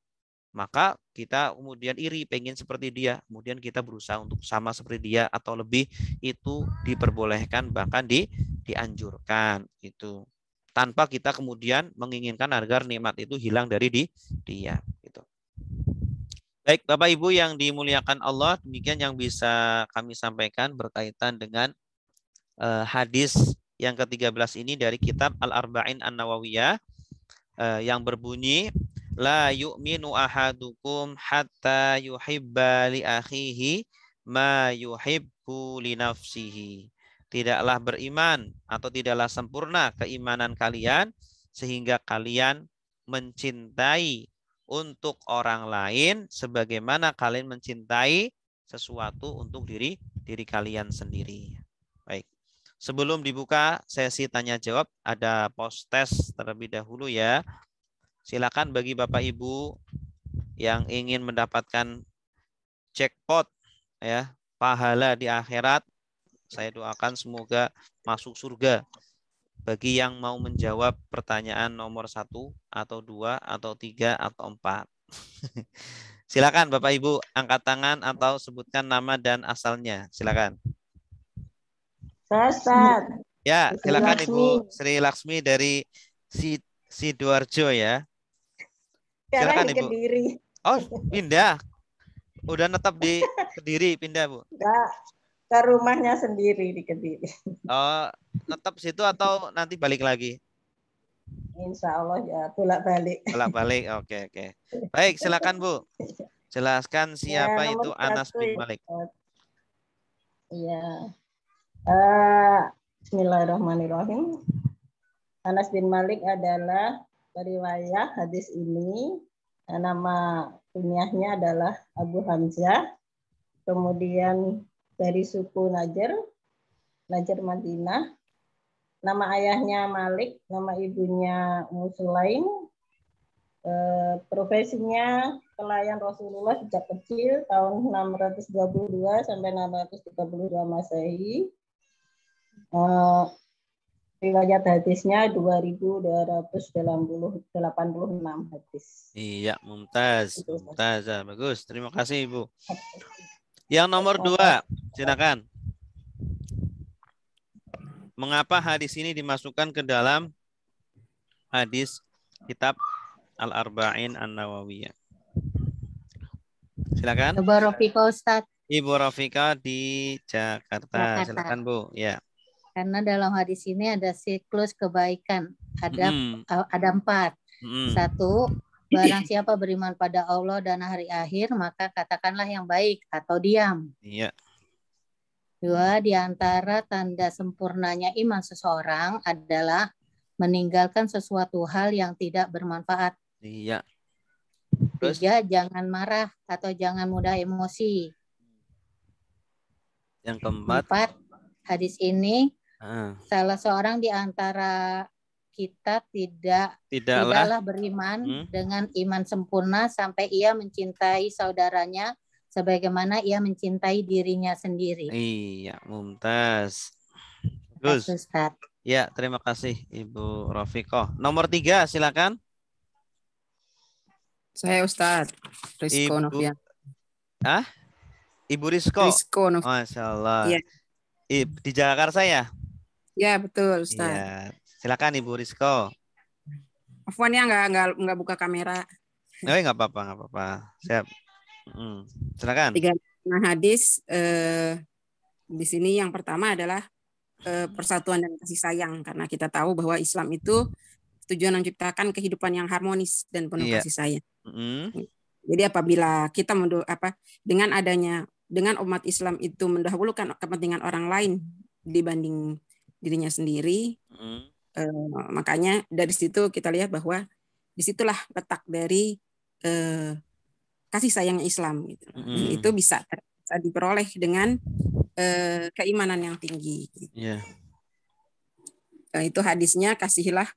Maka kita kemudian iri, pengen seperti dia. Kemudian kita berusaha untuk sama seperti dia atau lebih, itu diperbolehkan, bahkan dianjurkan itu. Tanpa kita kemudian menginginkan agar nikmat itu hilang dari dia. Gitu. Baik, Bapak Ibu yang dimuliakan Allah, demikian yang bisa kami sampaikan berkaitan dengan hadis yang ke-13 ini dari kitab Al-Arba'in An-Nawawiyah yang berbunyi la yu'minu ahadukum hatta yuhibba li akhihi ma yuhibbu li nafsihi. Tidaklah beriman atau tidaklah sempurna keimanan kalian sehingga kalian mencintai untuk orang lain sebagaimana kalian mencintai sesuatu untuk diri kalian sendiri. Baik. Sebelum dibuka sesi tanya jawab, ada post test terlebih dahulu ya. Silakan bagi Bapak Ibu yang ingin mendapatkan jackpot ya, pahala di akhirat, saya doakan semoga masuk surga. Bagi yang mau menjawab pertanyaan nomor 1 atau 2 atau 3 atau 4. Silakan Bapak Ibu angkat tangan atau sebutkan nama dan asalnya. Silakan. Ustaz. Ya, silakan Ibu Sri Laksmi dari Sidoarjo ya. Silakan Ibu. Kediri. Oh, pindah. Udah netap di Kediri, pindah Bu. Enggak, ke rumahnya sendiri di Kediri. Oh, netap situ atau nanti balik lagi? Insya Allah ya bolak-balik. Bolak-balik, oke. Baik, silakan Bu. Jelaskan siapa itu Anas bin Malik. Iya. Bismillahirrahmanirrahim. Anas bin Malik adalah periwayah hadis ini. Nama kunyahnya adalah Abu Hamzah. Kemudian dari suku Najr Madinah. Nama ayahnya Malik, nama ibunya Ummu Sulaim. Profesinya pelayan Rasulullah sejak kecil tahun 622 sampai 632 Masehi. Riwayat hadisnya 2286 hadis. Iya, mumtaz. Bagus. Terima kasih, Ibu. Yang nomor 2, silakan. Mengapa hadis ini dimasukkan ke dalam hadis kitab Al-Arba'in An-Nawawiyah? Silakan. Ibu Rafika, Ustaz. Ibu Rafika di Jakarta. Silakan, Bu. Ya. Karena dalam hadis ini ada siklus kebaikan. Ada 4. 1, barang siapa beriman pada Allah dan hari akhir, maka katakanlah yang baik atau diam. Iya. 2, di antara tanda sempurnanya iman seseorang adalah meninggalkan sesuatu hal yang tidak bermanfaat. Iya. 3, jangan marah atau jangan mudah emosi. Yang keempat, 4, hadis ini salah seorang di antara kita tidaklah beriman dengan iman sempurna sampai ia mencintai saudaranya sebagaimana ia mencintai dirinya sendiri. Iya, mumtaz. Bagus. Ustaz. Ya, terima kasih Ibu Rafikoh. Nomor 3, silakan. Saya Ustaz Rizko Novian. Ibu Rizko. Masya Allah. Ya. Di Jakarta ya? Ya, betul Ustaz. Ya. Silakan Ibu Rizko. Afwan ya, nggak buka kamera. Nggak apa-apa. Siap. Silakan. 3 hadis di sini yang pertama adalah persatuan dan kasih sayang, karena kita tahu bahwa Islam itu tujuan menciptakan kehidupan yang harmonis dan penuh kasih sayang. Jadi apabila kita dengan umat Islam itu mendahulukan kepentingan orang lain dibanding dirinya sendiri, makanya dari situ kita lihat bahwa disitulah letak dari kasih sayang Islam gitu. Dan itu bisa diperoleh dengan keimanan yang tinggi. Itu hadisnya, kasihilah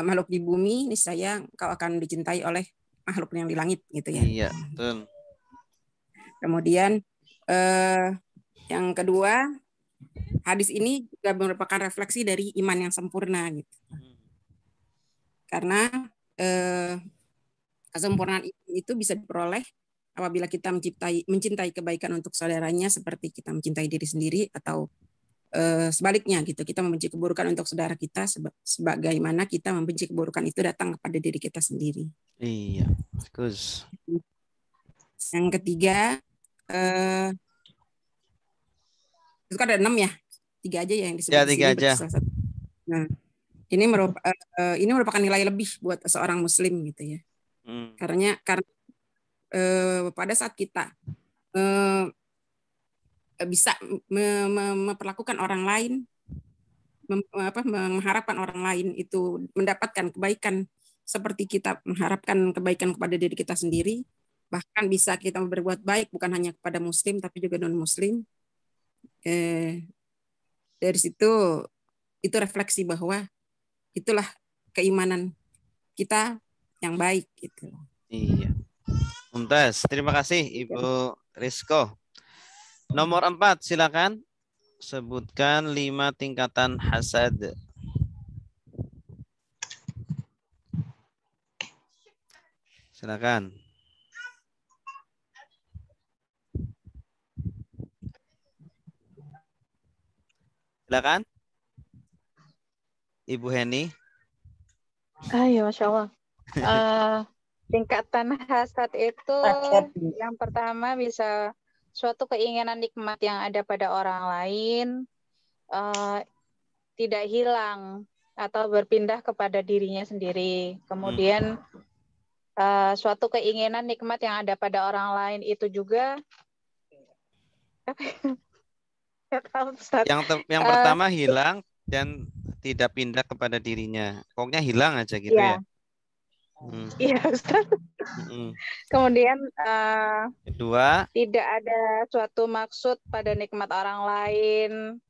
makhluk di bumi, niscaya kau akan dicintai oleh makhluk yang di langit gitu ya. Iya, betul. Kemudian yang kedua, hadis ini juga merupakan refleksi dari iman yang sempurna gitu. Karena kesempurnaan itu bisa diperoleh apabila kita mencintai kebaikan untuk saudaranya seperti kita mencintai diri sendiri, atau sebaliknya gitu, kita membenci keburukan untuk saudara kita sebagaimana kita membenci keburukan itu datang kepada diri kita sendiri. Iya, bagus. Yang ketiga, itu kan ada 6 ya, 3 aja ya yang disebut. Ya, 3 aja. Nah, ini merupakan nilai lebih buat seorang Muslim gitu ya. Karena pada saat kita bisa memperlakukan orang lain, mengharapkan orang lain itu mendapatkan kebaikan seperti kita mengharapkan kebaikan kepada diri kita sendiri, bahkan bisa kita berbuat baik bukan hanya kepada Muslim tapi juga non-Muslim. Dari situ itu refleksi bahwa itulah keimanan kita yang baik gitu. Iya. Mumtaz, terima kasih Ibu Rizko. Nomor 4, silakan sebutkan 5 tingkatan hasad. Silakan. Silakan. Ibu Heni. Ya, Masya Allah. Tingkatan hasad itu yang pertama bisa suatu keinginan nikmat yang ada pada orang lain tidak hilang atau berpindah kepada dirinya sendiri. Kemudian suatu keinginan nikmat yang ada pada orang lain itu juga yang pertama hilang dan tidak pindah kepada dirinya. Pokoknya hilang aja gitu ya. Iya, Ustaz. Kemudian kedua, tidak ada suatu maksud pada nikmat orang lain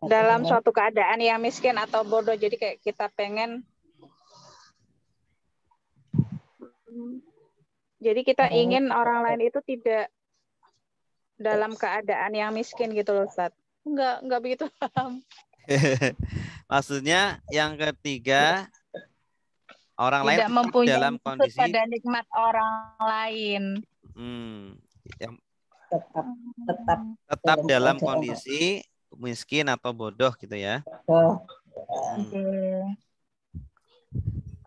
dalam suatu keadaan yang miskin atau bodoh. Jadi kayak kita pengen, jadi kita ingin orang lain itu tidak dalam keadaan yang miskin gitu loh, Ustaz. Enggak begitu paham. Maksudnya yang ketiga, orang tidak lain mempunyai dalam kondisi pada nikmat orang lain. Tetap dalam kondisi miskin atau bodoh gitu ya.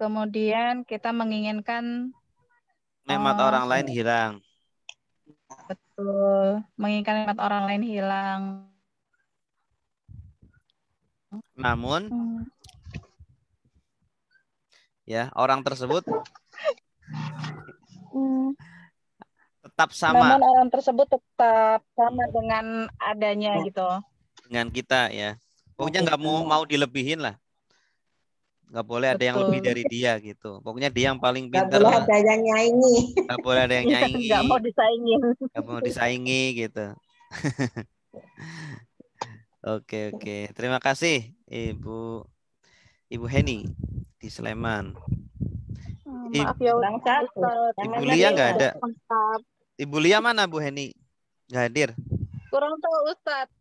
Kemudian kita menginginkan nikmat orang lain hilang. Betul, menginginkan nikmat orang lain hilang. Namun ya, orang tersebut tetap sama. Namun orang tersebut tetap sama dengan adanya gitu. Dengan kita ya. Pokoknya nggak mau dilebihin lah. Nggak boleh ada yang lebih dari dia gitu. Pokoknya dia yang paling pintar. Nggak boleh ada yang nyaingi. Nggak boleh ada yang nyaingi. Nggak mau disaingin. Nggak mau disaingi gitu. Oke. Terima kasih Ibu Heni di Sleman. Maaf ya, Ibu Lia nggak ada. Ibu Lia mana Bu Heni? Nggak hadir. Kurang tahu Ustadz.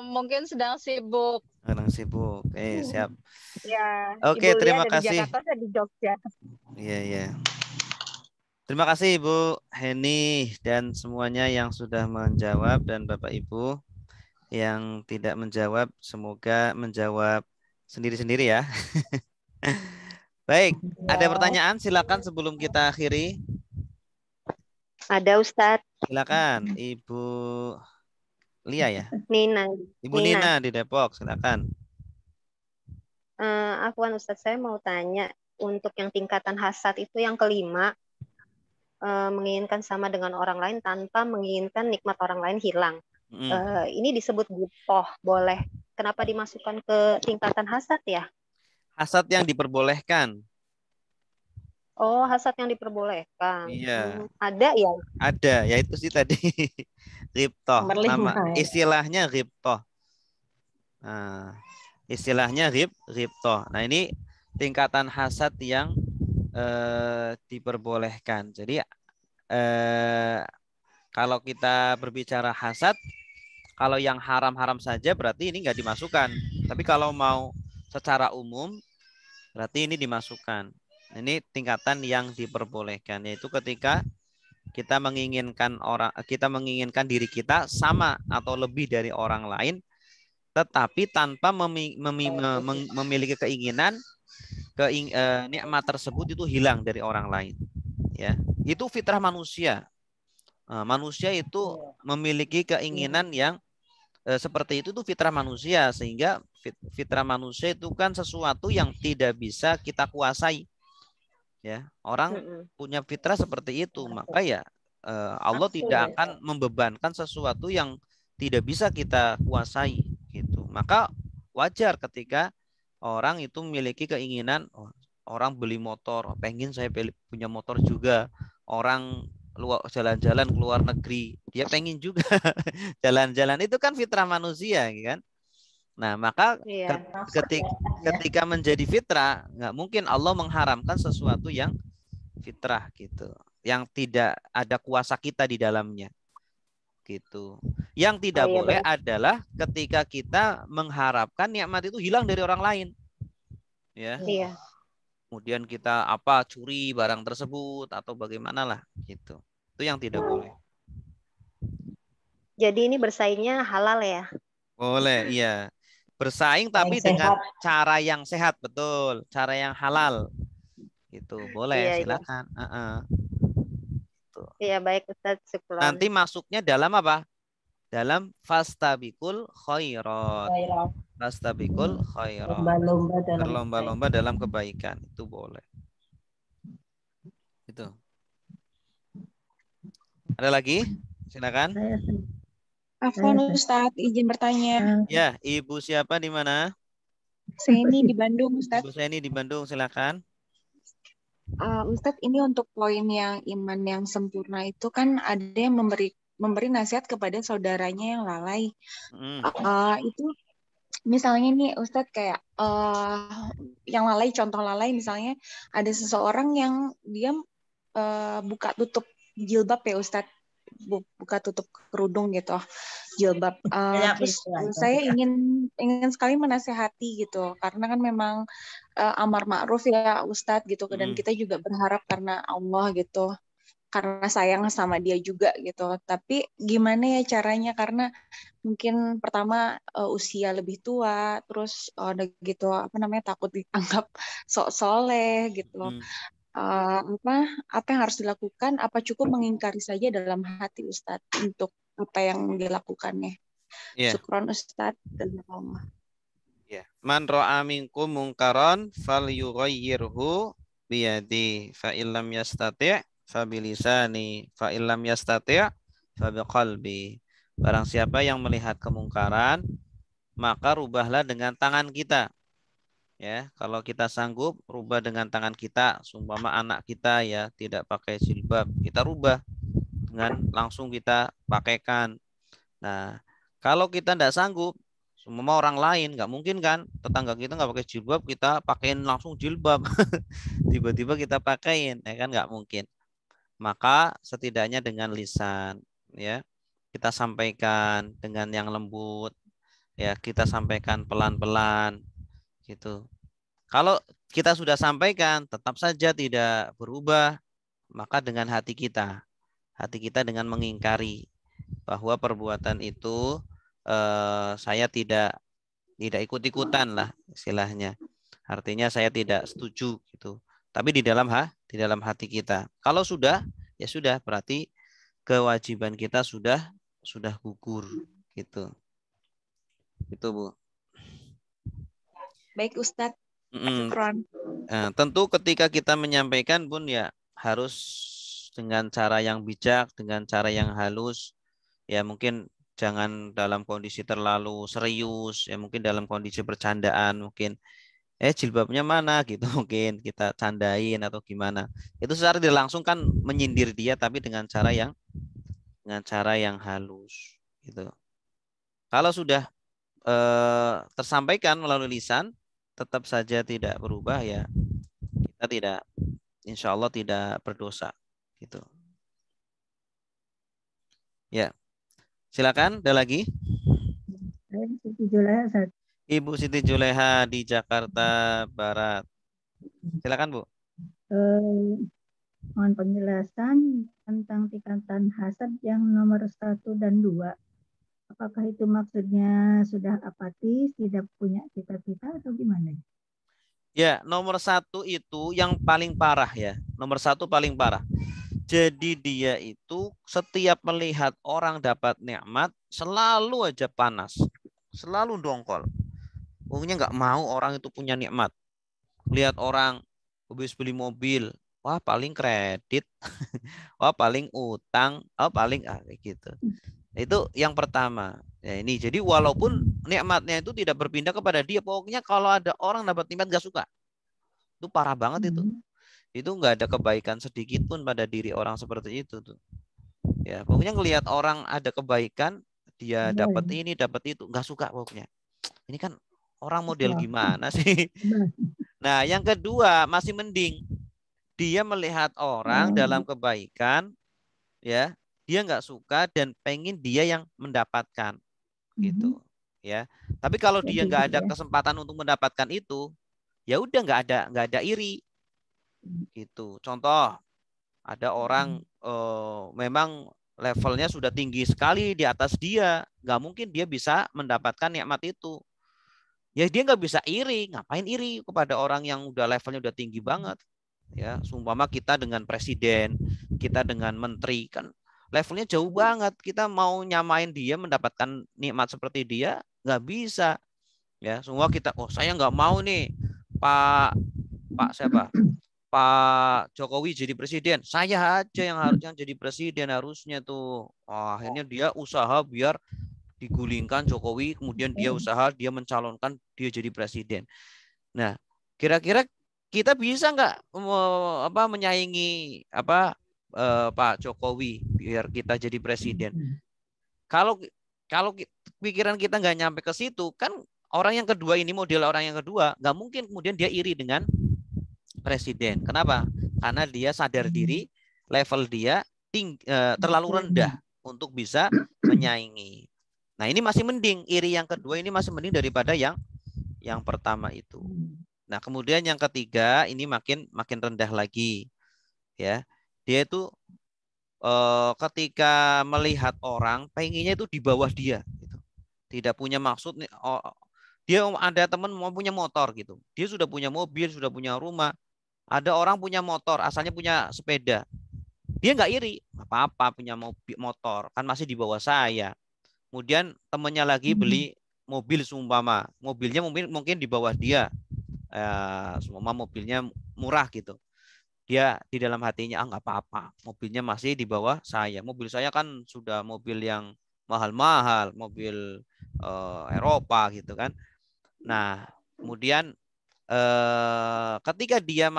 Mungkin sedang sibuk. Siap. Ya. Oke, terima Di kasih. Jakarta, saya di Jogja. Iya. Terima kasih Ibu Heni dan semuanya yang sudah menjawab, dan Bapak Ibu yang tidak menjawab, semoga menjawab sendiri-sendiri ya. Baik, ada pertanyaan silakan sebelum kita akhiri. Ada Ustadz. Silakan Ibu Lia ya. Nina. Ibu Nina di Depok, silakan. Afwan Ustadz, saya mau tanya untuk yang tingkatan hasad itu yang kelima, menginginkan sama dengan orang lain tanpa menginginkan nikmat orang lain hilang. Ini disebut ghibthah, boleh. Kenapa dimasukkan ke tingkatan hasad ya? Hasad yang diperbolehkan. Oh, hasad yang diperbolehkan. Iya. Ada ya? Ada, ya itu sih tadi. Ghibthah. Nama istilahnya ghibthah. Nah, istilahnya ghibthah. Nah, ini tingkatan hasad yang diperbolehkan. Jadi kalau kita berbicara hasad, kalau yang haram-haram saja berarti ini nggak dimasukkan. Tapi kalau mau secara umum berarti ini dimasukkan. Ini tingkatan yang diperbolehkan, yaitu ketika kita menginginkan diri kita sama atau lebih dari orang lain, tetapi tanpa memiliki keinginan nikmat tersebut itu hilang dari orang lain. Ya, itu fitrah manusia. Manusia itu memiliki keinginan yang seperti itu tuh fitrah manusia, sehingga fitrah manusia itu kan sesuatu yang tidak bisa kita kuasai. Ya, orang punya fitrah seperti itu, maka ya Allah tidak akan membebankan sesuatu yang tidak bisa kita kuasai gitu. Maka wajar ketika orang itu memiliki keinginan, orang beli motor, pengen saya punya motor juga. Orang jalan-jalan ke luar negeri, dia pengen juga jalan-jalan, itu kan fitrah manusia kan. Nah, maka ketika menjadi fitrah, nggak mungkin Allah mengharamkan sesuatu yang fitrah gitu, yang tidak ada kuasa kita di dalamnya gitu. Yang tidak boleh adalah ketika kita mengharapkan nikmat itu hilang dari orang lain, ya. Iya. Kemudian kita curi barang tersebut atau bagaimana lah gitu. Itu yang tidak boleh. Jadi ini bersaingnya halal ya? Boleh, iya. Bersaing tapi dengan cara yang sehat, betul, cara yang halal itu boleh, silakan. Iya, baik Ustaz, syukur. Nanti masuknya dalam apa? Dalam fastabiqul khairat. Fastabiqul khairat. Berlomba-lomba dalam kebaikan, itu boleh. Itu. Ada lagi? Silakan. Afwan Ustadz, izin bertanya. Ya, Ibu siapa di mana? Seni di Bandung, Ustadz. Ibu Seni di Bandung, silakan. Ustadz, ini untuk poin yang iman yang sempurna itu kan ada yang memberi nasihat kepada saudaranya yang lalai. Itu misalnya nih Ustadz kayak yang lalai, contoh lalai misalnya ada seseorang yang dia buka tutup jilbab ya Ustadz, buka tutup kerudung gitu, jilbab. Terus saya ingin sekali menasehati gitu, karena kan memang amar ma'ruf ya Ustadz gitu, dan kita juga berharap karena Allah gitu, karena sayang sama dia juga gitu. Tapi gimana ya caranya, karena mungkin pertama usia lebih tua, terus gitu takut dianggap sok soleh gitu. Apa yang harus dilakukan? Apa cukup mengingkari saja dalam hati Ustadz untuk apa yang dilakukannya? Syukron Ustadz. Man ra'a minkum munkaran falyughayyirhu biyadi fa illam yastati' fa bilisani fa illam yastati' fa biqalbi. Barang siapa yang melihat kemungkaran, maka rubahlah dengan tangan kita. Ya, kalau kita sanggup, rubah dengan tangan kita. Sumpama anak kita ya tidak pakai jilbab, kita rubah dengan langsung kita pakaikan. Nah, kalau kita tidak sanggup, sumpama orang lain, nggak mungkin kan, tetangga kita nggak pakai jilbab, kita pakein langsung jilbab. Tiba-tiba kita pakein, ya kan nggak mungkin. Maka setidaknya dengan lisan, ya kita sampaikan dengan yang lembut, ya kita sampaikan pelan-pelan. Gitu. Kalau kita sudah sampaikan tetap saja tidak berubah, maka dengan hati kita dengan mengingkari bahwa perbuatan itu saya tidak ikut-ikutan lah istilahnya. Artinya saya tidak setuju gitu. Tapi di dalam hati kita. Kalau sudah, ya sudah, berarti kewajiban kita sudah gugur gitu. Itu, Bu. Baik, Ustadz. Tentu ketika kita menyampaikan pun ya harus dengan cara yang bijak, dengan cara yang halus. Ya mungkin jangan dalam kondisi terlalu serius, ya mungkin dalam kondisi bercandaan, mungkin jilbabnya mana gitu, mungkin kita candain atau gimana. Itu secara tidak langsung kan menyindir dia, tapi dengan cara yang halus gitu. Kalau sudah tersampaikan melalui lisan, tetap saja tidak berubah, ya kita tidak, insya Allah tidak berdosa gitu. Ya, silakan. Ada lagi? Ibu Siti Juleha di Jakarta Barat. Silakan, Bu. Mohon penjelasan tentang tingkatan hasad yang nomor 1 dan 2. Apakah itu maksudnya sudah apatis, tidak punya cita-cita atau gimana? Ya, nomor 1 itu yang paling parah ya. Nomor 1 paling parah. Jadi dia itu setiap melihat orang dapat nikmat selalu aja panas, selalu dongkol. Pokoknya nggak mau orang itu punya nikmat. Lihat orang habis beli mobil, wah paling kredit, wah paling utang, oh paling kayak gitu. Itu yang pertama. Ya ini jadi walaupun nikmatnya itu tidak berpindah kepada dia, pokoknya kalau ada orang dapat nikmat nggak suka. Itu parah banget itu. Itu nggak ada kebaikan sedikit pun pada diri orang seperti itu tuh. Ya pokoknya ngelihat orang ada kebaikan, dia dapat ini, dapat itu, nggak suka pokoknya. Ini kan orang model gimana sih? Nah, yang kedua masih mending. Dia melihat orang dalam kebaikan, ya, dia nggak suka dan pengen dia yang mendapatkan, gitu, ya. Tapi kalau dia nggak ada kesempatan untuk mendapatkan itu, ya udah nggak ada iri, gitu. Contoh, ada orang memang levelnya sudah tinggi sekali di atas dia, nggak mungkin dia bisa mendapatkan nikmat itu. Ya dia nggak bisa iri, ngapain iri kepada orang yang udah levelnya udah tinggi banget. Ya, seumpama kita dengan presiden, kita dengan menteri, kan levelnya jauh banget. Kita mau nyamain dia mendapatkan nikmat seperti dia, nggak bisa. Ya, semua kita, oh saya nggak mau nih Pak siapa? Pak Jokowi jadi presiden. Saya aja yang harusnya jadi presiden harusnya tuh. Oh, akhirnya dia usaha biar digulingkan Jokowi, kemudian dia usaha, dia mencalonkan dia jadi presiden. Nah, kira-kira kita bisa nggak menyaingi Pak Jokowi biar kita jadi presiden? Kalau pikiran kita nggak nyampe ke situ, kan orang yang kedua ini, model orang yang kedua, nggak mungkin kemudian dia iri dengan presiden. Kenapa? Karena dia sadar diri, level dia terlalu rendah untuk bisa menyaingi. Nah ini masih mending, iri yang kedua ini masih mending daripada yang pertama itu. Nah kemudian yang ketiga ini makin rendah lagi, ya. Dia itu ketika melihat orang, pengennya itu di bawah dia, gitu. Tidak punya maksud. Dia ada teman mau punya motor gitu, dia sudah punya mobil, sudah punya rumah. Ada orang punya motor, asalnya punya sepeda. Dia nggak iri, nggak apa-apa punya motor, kan masih di bawah saya. Kemudian temannya lagi beli mobil seumpama, mobilnya mungkin di bawah dia, seumpama mobilnya murah gitu. Dia di dalam hatinya nggak apa-apa, mobilnya masih di bawah saya. Mobil saya kan sudah mobil yang mahal-mahal, mobil Eropa gitu kan. Nah kemudian ketika dia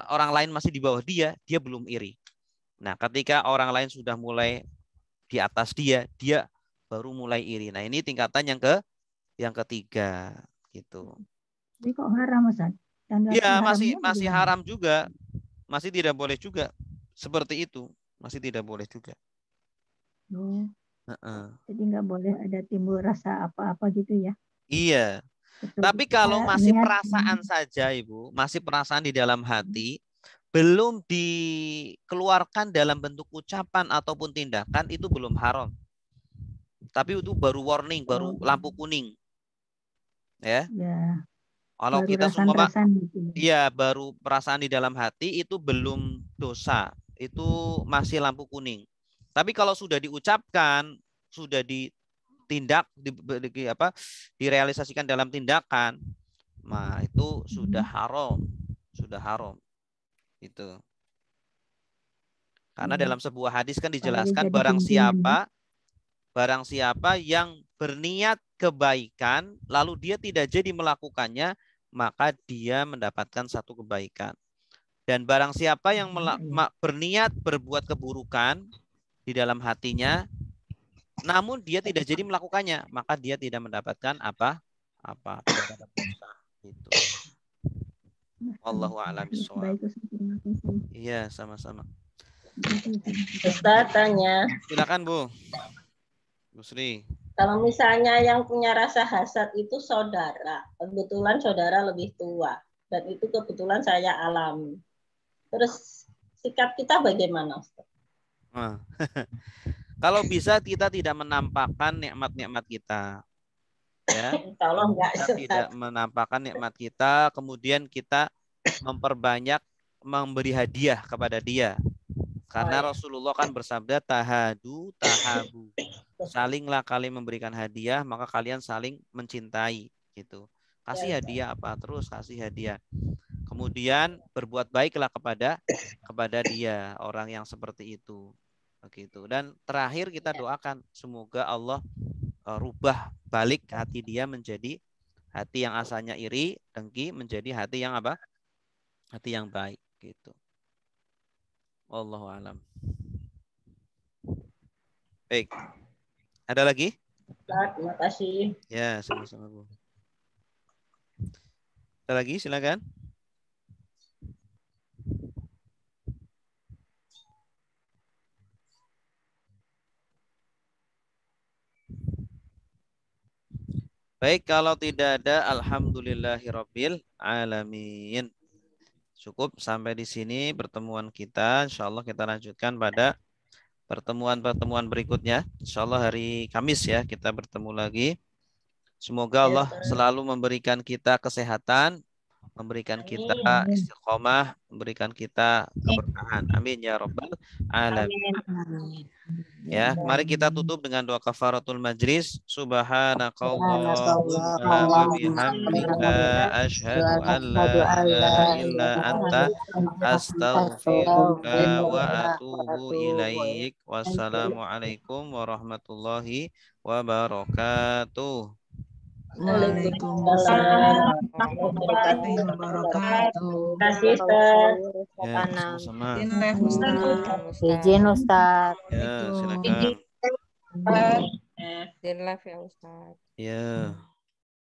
orang lain masih di bawah dia belum iri. Nah ketika orang lain sudah mulai di atas dia baru mulai iri. Nah ini tingkatan yang ketiga gitu. Jadi kok haram, Ustaz? Iya masih haram juga, masih tidak boleh juga seperti itu, masih tidak boleh juga. Jadi nggak boleh ada timbul rasa apa-apa gitu ya? Iya. Betul. Tapi kalau masih perasaan saja, Ibu, masih perasaan di dalam hati, belum dikeluarkan dalam bentuk ucapan ataupun tindakan, itu belum haram. Tapi itu baru warning, baru lampu kuning. Ya. Kalau baru kita semua gitu. Iya, baru perasaan di dalam hati itu belum dosa, itu masih lampu kuning. Tapi kalau sudah diucapkan, sudah ditindak, direalisasikan dalam tindakan, nah itu sudah haram, itu. Karena dalam sebuah hadis kan dijelaskan barang siapa yang berniat kebaikan lalu dia tidak jadi melakukannya, maka dia mendapatkan satu kebaikan. Dan barang siapa yang berniat berbuat keburukan di dalam hatinya, namun dia tidak jadi melakukannya, maka dia tidak mendapatkan apa-apa. Gitu. Wallahu a'lam bishawab. Iya, sama-sama. Ustaz tanya. Silakan Bu. Bu Sri. Kalau misalnya yang punya rasa hasad itu saudara, kebetulan saudara lebih tua, dan itu kebetulan saya alami. Terus sikap kita bagaimana, Ustaz? Kalau bisa kita tidak menampakkan nikmat-nikmat kita, ya. Kalau kita tidak menampakkan nikmat kita, kemudian kita memperbanyak memberi hadiah kepada dia. Karena Rasulullah kan bersabda tahadu tahabu. Salinglah kalian memberikan hadiah, maka kalian saling mencintai gitu. Kasih hadiah apa? Terus kasih hadiah. Kemudian berbuat baiklah kepada dia, orang yang seperti itu. Begitu. Dan terakhir kita doakan semoga Allah rubah balik hati dia menjadi hati yang asalnya iri, dengki menjadi hati yang apa? Hati yang baik gitu. Wallahu a'lam. Baik. Ada lagi? Terima kasih. Ya, sama-sama Bu. Ada lagi? Silakan. Baik, kalau tidak ada, alhamdulillahirabbil alamin. Cukup sampai di sini pertemuan kita. Insyaallah kita lanjutkan pada pertemuan-pertemuan berikutnya. Insyaallah hari Kamis ya kita bertemu lagi. Semoga Allah selalu memberikan kita kesehatan, memberikan kita istiqomah, memberikan kita keberkahan. Amin ya rabbal alamin. Ya, mari kita tutup dengan doa kafaratul majlis. Subhanakallahumma wa bihamdika asyhadu an la ilaha illa anta astaghfiruka wa atubu ilaik. Wassalamualaikum warahmatullahi wabarakatuh. Waalaikumsalam warahmatullahi wabarakatuh. Terima kasih, Ustaz. Ya, sama-sama. Izin Ustaz. Ya, silakan. Izin live ya Ustaz. Ya.